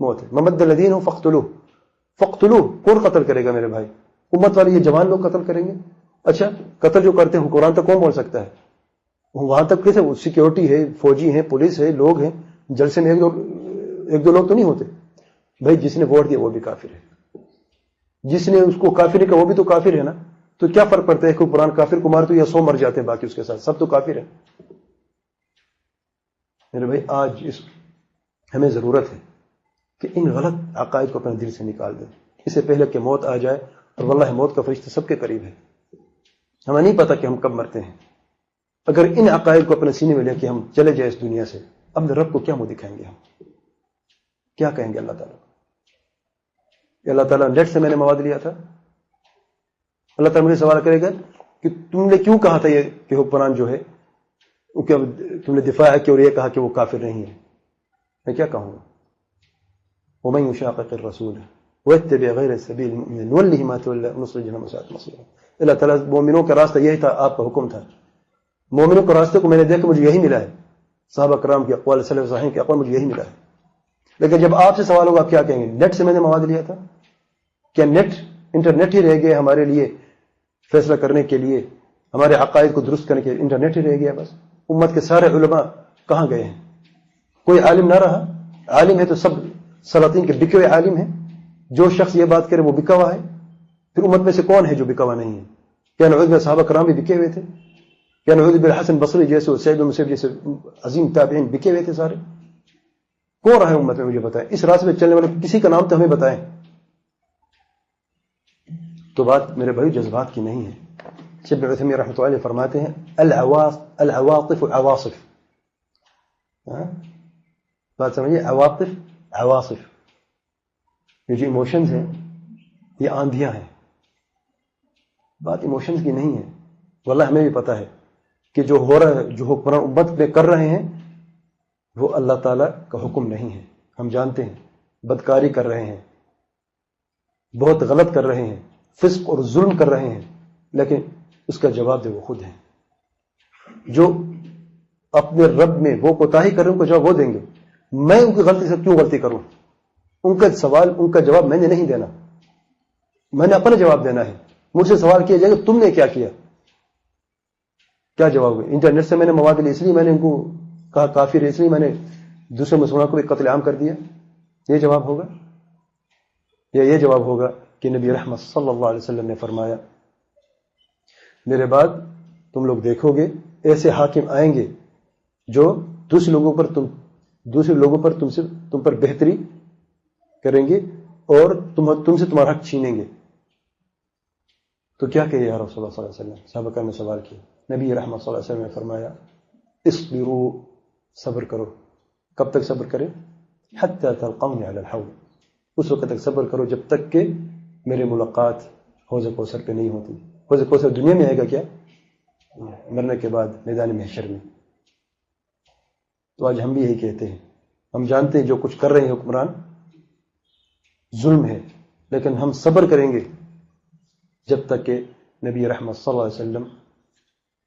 موت ہے۔ ممد الذین فقتلوہ، کون قتل کرے گا میرے بھائی؟ امت والے یہ جوان لوگ قتل کریں گے؟ اچھا قتل جو کرتے ہیں قرآن تک کون بول سکتا ہے؟ وہاں تک کیسے؟ سیکیورٹی ہے، فوجی ہیں، پولیس ہے، لوگ ہیں، جلسے میں ایک دو لوگ تو نہیں ہوتے بھائی۔ جس نے ووٹ دیا وہ بھی کافر ہے، جس نے اس کو کافر کہا وہ بھی تو کافر ہے نا۔ تو کیا فرق پڑتا ہے کہ قرآن کافر کو مار تو یا 100 مر جاتے ہیں باقی اس کے ساتھ، سب تو کافر ہے میرے بھائی۔ آج ہمیں ضرورت ہے کہ ان غلط عقائد کو اپنے دل سے نکال دیں، اس سے پہلے کہ موت آ جائے، اور واللہ موت کا فرشتہ سب کے قریب ہے، ہمیں نہیں پتا کہ ہم کب مرتے ہیں۔ اگر ان عقائد کو اپنے سینے میں لے کے ہم چلے جائیں اس دنیا سے، اپنے رب کو کیا منہ دکھائیں گے؟ ہم کیا کہیں گے اللہ تعالیٰ کو؟ اللہ تعالیٰ نیٹ سے میں نے مواد لیا تھا، اللہ تعالیٰ مجھے سوال کرے گا کہ تم نے کیوں کہا تھا یہ کہ حکمران جو ہے تم نے دفاع کی اور یہ کہا کہ وہ کافر نہیں ہے؟ میں کیا کہوں گا؟ وَمَن يُشَاقِقِ الرَّسُولَ وَيَتَّبِعْ غَيْرَ سَبِيلِ الْمُؤْمِنِينَ نُوَلِّهِ مَا تَوَلَّىٰ وَنُصْلِهِ جَهَنَّمَ وَسَاءَتْ مَصِيرًا۔ اللہ تعالیٰ مومنوں کا راستہ یہی تھا، آپ کا حکم تھا، مومنوں کے راستے کو میں نے دیکھا، مجھے یہی ملا ہے، صحابہ کرام کے اقوال، سلف صالحین کے اقوال، مجھے یہی ملا ہے۔ لیکن جب آپ سے سوال ہوگا آپ کیا کہیں گے؟ نیٹ سے میں نے مواد لیا تھا، کیا انٹرنیٹ ہی رہ گیا ہمارے لیے فیصلہ کرنے کے لیے، ہمارے عقائد کو درست کرنے کے لیے انٹرنیٹ ہی رہ گیا بس؟ امت کے سارے علماء کہاں گئے ہیں؟ کوئی عالم نہ رہا؟ عالم ہے تو سب سلاطین کے بکے ہوئے عالم ہیں، جو شخص یہ بات کرے وہ بکا ہوا ہے۔ پھر امت میں سے کون ہے جو بکا ہوا نہیں ہے؟ کیا نعوذ باللہ صحابہ کرام بھی بکے ہوئے تھے؟ کیا نعوذ باللہ حسن بصری جیسے، سعید بن مسیب جیسے عظیم تابعین بکے ہوئے تھے سارے؟ کون رہا ہے امت میں؟ مجھے بتائیں، اس راستے پہ چلنے والے کسی کا نام تو ہمیں بتائیں۔ تو بات میرے بھائی جذبات کی نہیں ہے۔ شیخ ابن عثیمین رحمۃ اللہ علیہ فرماتے ہیں العواطف عواصف، بات سمجھیے، عواصف، یہ جو ایموشنز ہیں یہ آندھیاں ہیں، بات ایموشنز کی نہیں ہے۔ واللہ ہمیں بھی پتا ہے کہ جو ہو رہا ہے، جو حکمران امت پہ کر رہے ہیں وہ اللہ تعالیٰ کا حکم نہیں ہے، ہم جانتے ہیں، بدکاری کر رہے ہیں، بہت غلط کر رہے ہیں، فسق اور ظلم کر رہے ہیں، لیکن اس کا جواب دے وہ خود ہیں۔ جو اپنے رب میں وہ کوتاہی کر رہے ہیں ان کو جواب وہ دیں گے۔ میں ان کی غلطی سے کیوں غلطی کروں؟ ان کا سوال، ان کا جواب میں نے نہیں دینا، میں نے اپنا جواب دینا ہے۔ مجھ سے سوال کیا جائے گا تم نے کیا کیا، کیا جواب ہوگا؟ انٹرنیٹ سے میں نے مواد لی، اس لیے میں نے ان کو کہا کافر ہے، اس لیے میں نے دوسرے مسلمانوں کو بھی قتل عام کر دیا، یہ جواب ہوگا؟ یا یہ جواب ہوگا کہ نبی رحمت صلی اللہ علیہ وسلم نے فرمایا میرے بعد تم لوگ دیکھو گے ایسے حاکم آئیں گے جو دوسرے لوگوں پر تم پر بہتری کریں گے اور تم سے تمہارا حق چھینیں گے۔ تو کیا کہے یا رسول اللہ صلی اللہ علیہ وسلم؟ صحابہ کرام نے سوال کیا، نبی رحمت صلی اللہ علیہ وسلم نے فرمایا اصبروا، صبر کرو۔ کب تک صبر کرے؟ حتی تلقونی علی الحوض، اس وقت تک صبر کرو جب تک کہ میرے ملاقات حوض کوثر پہ نہیں ہوتی. حوض کوثر دنیا میں آئے گا کیا؟ مرنے کے بعد میدان محشر میں. تو آج ہم بھی یہی کہتے ہیں. ہم جانتے ہیں جو کچھ کر رہے ہیں حکمران ظلم ہے، لیکن ہم صبر کریں گے جب تک کہ نبی رحمت صلی اللہ علیہ وسلم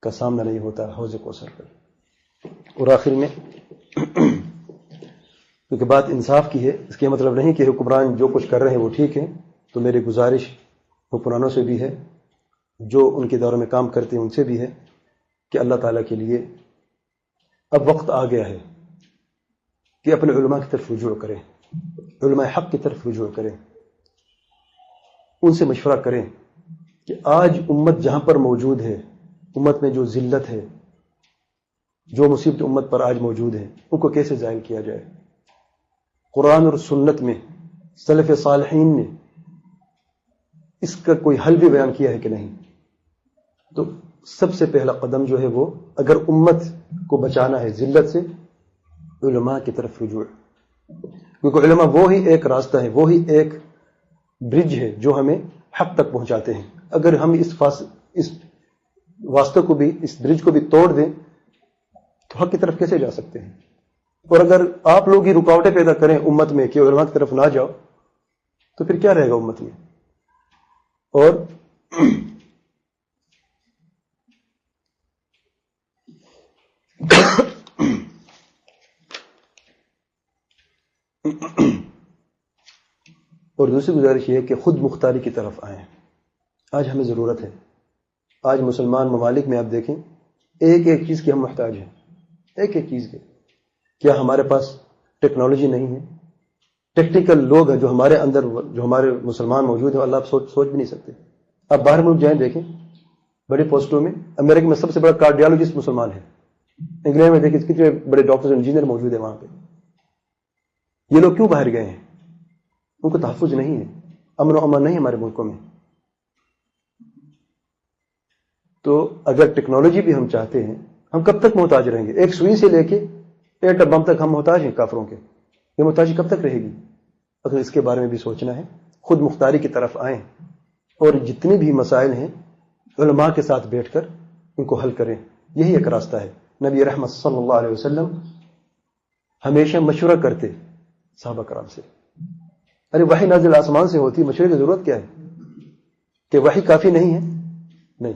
کا سامنا نہیں ہوتا حوض کوثر پر. اور آخر میں کیونکہ بات انصاف کی ہے، اس کا مطلب نہیں کہ حکمران جو کچھ کر رہے ہیں وہ ٹھیک ہے. تو میری گزارش حکمرانوں سے بھی ہے، جو ان کے دور میں کام کرتے ہیں ان سے بھی ہے، کہ اللہ تعالیٰ کے لیے اب وقت آ گیا ہے کہ اپنے علماء کی طرف رجوع کریں، علماء حق کی طرف رجوع کریں، ان سے مشورہ کریں کہ آج امت جہاں پر موجود ہے، امت میں جو ذلت ہے، جو مصیبت امت پر آج موجود ہے، ان کو کیسے ظاہر کیا جائے. قرآن اور سنت میں سلف صالحین نے اس کا کوئی حل بھی بیان کیا ہے کہ نہیں. تو سب سے پہلا قدم جو ہے وہ، اگر امت کو بچانا ہے ذلت سے، علماء کی طرف رجوع. کیونکہ علماء وہی ایک راستہ ہے، وہی ایک برج ہے جو ہمیں حق تک پہنچاتے ہیں. اگر ہم اس واسطے کو بھی، اس برج کو بھی توڑ دیں تو حق کی طرف کیسے جا سکتے ہیں. اور اگر آپ لوگ ہی رکاوٹیں پیدا کریں امت میں کہ علماء کی طرف نہ جاؤ، تو پھر کیا رہے گا امت میں. اور اور دوسری گزارش یہ ہے کہ خود مختاری کی طرف آئیں. آج ہمیں ضرورت ہے. آج مسلمان ممالک میں آپ دیکھیں، ایک ایک چیز کی ہم محتاج ہیں، ایک ایک چیز کے. کیا ہمارے پاس ٹیکنالوجی نہیں ہے؟ ٹیکنیکل لوگ ہیں جو ہمارے اندر، جو ہمارے مسلمان موجود ہیں، اللہ آپ سوچ بھی نہیں سکتے. آپ باہر ملک جائیں دیکھیں، بڑے پوسٹوں میں، امریکہ میں سب سے بڑا کارڈیالوجسٹ مسلمان ہے. انگلینڈ میں دیکھیں کتنے بڑے ڈاکٹر انجینئر موجود ہیں وہاں پہ. یہ لوگ کیوں باہر گئے ہیں؟ ان کو تحفظ نہیں ہے، امن و امان نہیں ہمارے ملکوں میں. تو اگر ٹیکنالوجی بھی ہم چاہتے ہیں، ہم کب تک محتاج رہیں گے؟ ایک سوئی سے لے کے ایٹم بم تک ہم محتاج ہیں کافروں کے. یہ محتاجی کب تک رہے گی؟ اگر اس کے بارے میں بھی سوچنا ہے، خود مختاری کی طرف آئیں، اور جتنے بھی مسائل ہیں علماء کے ساتھ بیٹھ کر ان کو حل کریں. یہی ایک راستہ ہے. نبی رحمت صلی اللہ علیہ وسلم ہمیشہ مشورہ کرتے صحابہ کرام سے. ارے وحی نازل آسمان سے ہوتی، مشورے کی ضرورت کیا ہے؟ کہ وحی کافی نہیں ہے؟ نہیں،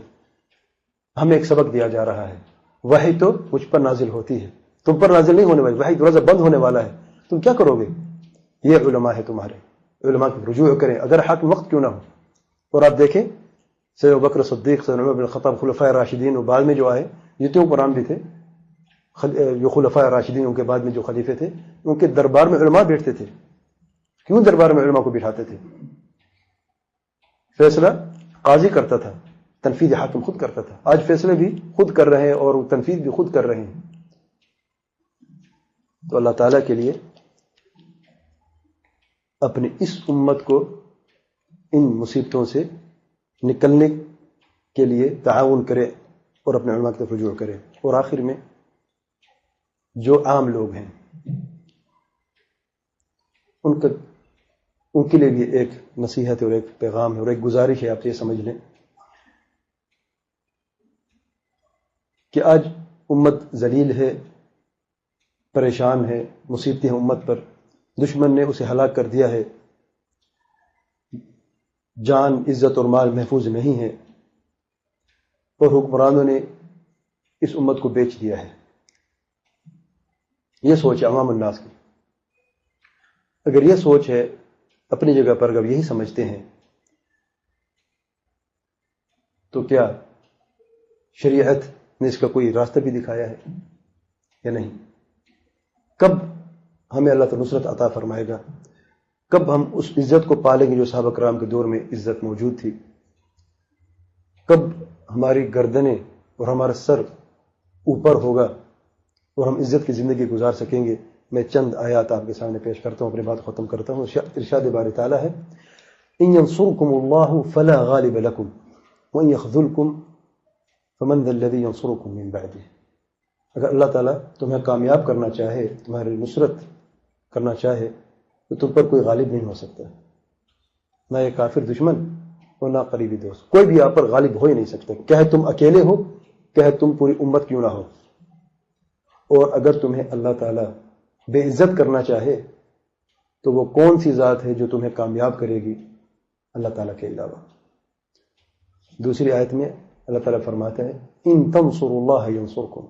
ہمیں ایک سبق دیا جا رہا ہے. وحی تو مجھ پر نازل ہوتی ہے، تم پر نازل نہیں ہونے والی. وحی دروازہ بند ہونے والا ہے، تم کیا کرو گے؟ یہ علماء ہے تمہارے، علماء کی رجوع کریں، اگر حاکم وقت کیوں نہ ہو. اور آپ دیکھیں سیدنا ابوبکر صدیق، سیدنا عمر بن الخطاب، خلفائے راشدین، اور بعد میں جو آئے جتنے قرآن بھی تھے، جو خلفائے راشدین ان کے بعد میں جو خلیفے تھے، ان کے دربار میں علماء بیٹھتے تھے. کیوں دربار میں علماء کو بٹھاتے تھے؟ فیصلہ قاضی کرتا تھا، تنفیذ حاکم خود کرتا تھا. آج فیصلے بھی خود کر رہے ہیں اور تنفیذ بھی خود کر رہے ہیں. تو اللہ تعالیٰ کے لیے اپنی اس امت کو ان مصیبتوں سے نکلنے کے لیے تعاون کرے اور اپنے علماء کی طرف رجوع کرے. اور آخر میں جو عام لوگ ہیں ان کے لیے بھی ایک نصیحت اور ایک پیغام ہے اور ایک گزارش ہے. آپ یہ سمجھ لیں کہ آج امت ذلیل ہے، پریشان ہے، مصیبتیں ہیں امت پر، دشمن نے اسے ہلاک کر دیا ہے، جان، عزت اور مال محفوظ نہیں ہے، اور حکمرانوں نے اس امت کو بیچ دیا ہے. یہ سوچ ہے عوام الناس کی. اگر یہ سوچ ہے اپنی جگہ پر، اگر یہی سمجھتے ہیں، تو کیا شریعت نے اس کا کوئی راستہ بھی دکھایا ہے یا نہیں؟ کب ہمیں اللہ تعالی نصرت عطا فرمائے گا؟ کب ہم اس عزت کو پالیں گے جو صحابہ کرام کے دور میں عزت موجود تھی؟ کب ہماری گردنیں اور ہمارا سر اوپر ہوگا اور ہم عزت کی زندگی گزار سکیں گے؟ میں چند آیات آپ کے سامنے پیش کرتا ہوں، اپنی بات ختم کرتا ہوں. ارشاد باری تعالیٰ ہے، ان ينصركم الله فلا غالب لكم وان يخذلكم فمن ذا الذي ينصركم من بعده. اگر اللہ تعالیٰ تمہیں کامیاب کرنا چاہے، تمہاری نصرت کرنا چاہے، تو تم پر کوئی غالب نہیں ہو سکتا، نہ یہ کافر دشمن اور نہ قریبی دوست. کوئی بھی آپ پر غالب ہو ہی نہیں سکتا، کہے تم اکیلے ہو، کہے تم پوری امت کیوں نہ ہو. اور اگر تمہیں اللہ تعالیٰ بے عزت کرنا چاہے تو وہ کون سی ذات ہے جو تمہیں کامیاب کرے گی اللہ تعالیٰ کے علاوہ. دوسری آیت میں اللہ تعالیٰ فرماتا ہے ان تنصروا اللہ ینصرکم،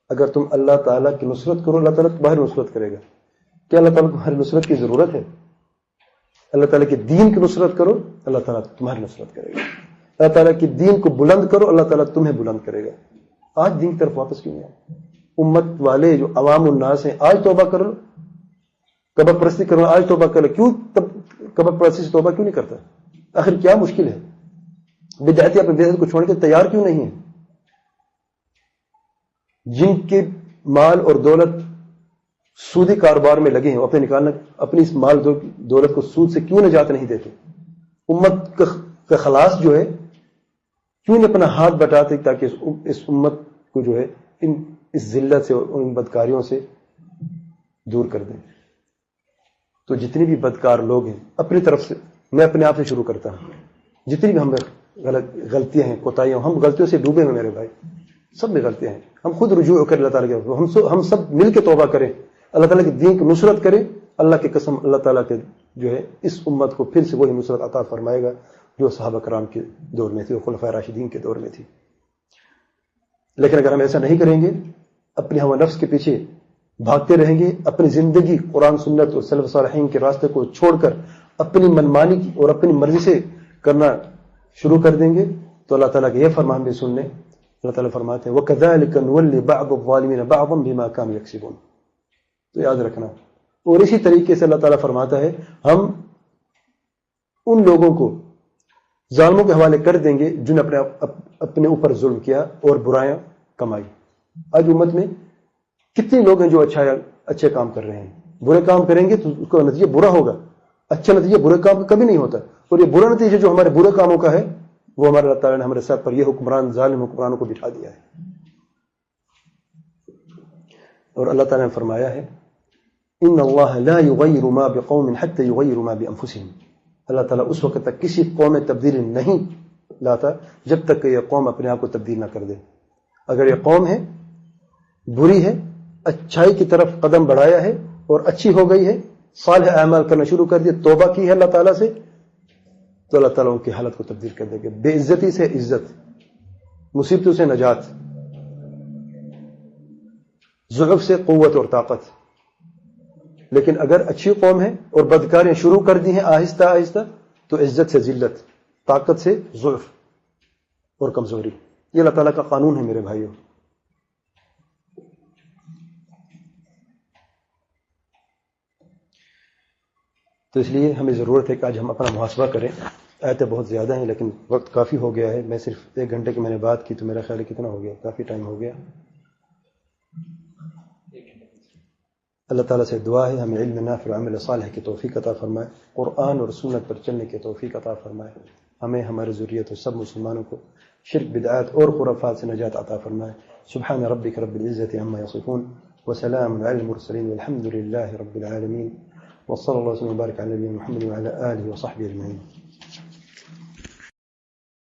اگر تم اللہ تعالیٰ کی نصرت کرو اللہ تعالیٰ تمہاری نصرت کرے گا. کیا اللہ تعالیٰ کو تمہاری نصرت کی ضرورت ہے؟ اللہ تعالیٰ کے دین کی نصرت کرو اللہ تعالیٰ تمہاری نصرت کرے گا. اللہ تعالیٰ کے دین کو بلند کرو اللہ تعالیٰ تمہیں بلند کرے گا. آج دین کی طرف واپس کیوں نہیں آئے؟ امت والے جو عوام الناس ہیں آج توبہ کرو. قبر پرستی کرو آج توبہ کرو. کیوں قبر پرستی سے توبہ کیوں نہیں کرتا؟ آخر کیا مشکل ہے؟ بدعتی اپنے بدعت کو چھوڑنے کے تیار کیوں نہیں ہے؟ جن کے مال اور دولت سودی کاروبار میں لگے ہیں وہ اپنے نکالنا اپنی اس مال دولت کو سود سے کیوں نجات نہیں دیتے؟ امت کا خلاص جو ہے کیوں نہیں اپنا ہاتھ بٹاتے تاکہ اس امت کو جو ہے اس ذلت سے اور ان بدکاریوں سے دور کر دیں. تو جتنی بھی بدکار لوگ ہیں اپنی طرف سے، میں اپنے آپ سے شروع کرتا ہوں، جتنی بھی ہم غلطیاں ہیں کوتاہیاں، ہم غلطیوں سے ڈوبے ہیں میرے بھائی، سب میں غلطیاں ہیں. ہم خود رجوع کر اللہ تعالیٰ کے، ہم سب مل کے توبہ کریں، اللہ تعالیٰ کے دین کی نصرت کریں. اللہ کی قسم اللہ تعالیٰ کے جو ہے اس امت کو پھر سے وہی نصرت عطا فرمائے گا جو صحابہ کرام کے دور میں تھی اور خلفائے راشدین کے دور میں تھی. لیکن اگر ہم ایسا نہیں کریں گے، اپنے ہوا نفس کے پیچھے بھاگتے رہیں گے، اپنی زندگی قرآن سنت اور سلف صالحین کے راستے کو چھوڑ کر اپنی منمانی کی اور اپنی مرضی سے کرنا شروع کر دیں گے تو اللہ تعالیٰ کے یہ فرمان بھی سن لیں. اللہ تعالیٰ فرماتے ہیں وَكَذَلِكَ نُوَلِّ بَعْضَ الظَّالِمِينَ بَعْضًا بِمَا كَانُوا يَكْسِبُونَ. تو یاد رکھنا. اور اسی طریقے سے اللہ تعالیٰ فرماتا ہے ہم ان لوگوں کو ظالموں کے حوالے کر دیں گے جن اپنے اوپر ظلم کیا اور برائیاں کمائی. آج امت میں کتنے لوگ ہیں جو اچھے کام کر رہے ہیں، برے کام کریں گے تو اس کا نتیجہ برا ہوگا. اچھا نتیجہ برے کام کا کبھی نہیں ہوتا. اور یہ برا نتیجہ جو ہمارے برے کاموں کا ہے وہ ہمارے اللہ تعالیٰ نے ہمارے ساتھ پر یہ حکمران ظالم حکمرانوں کو بٹھا دیا ہے. اور اللہ تعالیٰ نے فرمایا ہے ان اللہ لا یغیر ما بقوم حتى یغیروا ما بانفسهم. اللہ تعالیٰ اس وقت تک کسی قوم میں تبدیلی نہیں لاتا جب تک کہ یہ قوم اپنے آپ کو تبدیل نہ کر دے. اگر یہ قوم ہے بری ہے، اچھائی کی طرف قدم بڑھایا ہے اور اچھی ہو گئی ہے، صالح اعمال کرنا شروع کر دیا، توبہ کی ہے اللہ تعالیٰ سے، تو اللہ تعالیٰ ان کی حالت کو تبدیل کر دے گا. بے عزتی سے عزت، مصیبتوں سے نجات، ضعف سے قوت اور طاقت. لیکن اگر اچھی قوم ہے اور بدکاریاں شروع کر دی ہیں آہستہ آہستہ تو عزت سے ذلت، طاقت سے ضعف اور کمزوری. یہ اللہ تعالیٰ کا قانون ہے میرے بھائیوں. تو اس لیے ہمیں ضرورت ہے کہ آج ہم اپنا محاسبہ کریں. آیتیں بہت زیادہ ہیں لیکن وقت کافی ہو گیا ہے. میں صرف 1 گھنٹے کی میں نے بات کی تو میرا خیال ہے کتنا ہو گیا، کافی ٹائم ہو گیا. اللہ تعالیٰ سے دعا ہے ہمیں علم نافع و عمل صالح کی توفیق عطا فرمائے، قرآن اور سنت پر چلنے کی توفیق عطا فرمائے. ہمیں ہمارے ذریت اور سب مسلمانوں کو شرک بدعات اور خرافات سے نجات عطا فرمائے. سبحان ربک رب العزت عما یصفون وسلام علی المرسلین والحمد للہ رب العالمین وصلی اللہ وسلم وبارک علی نبینا محمد وعلی آلہ وصحبہ اجمعین.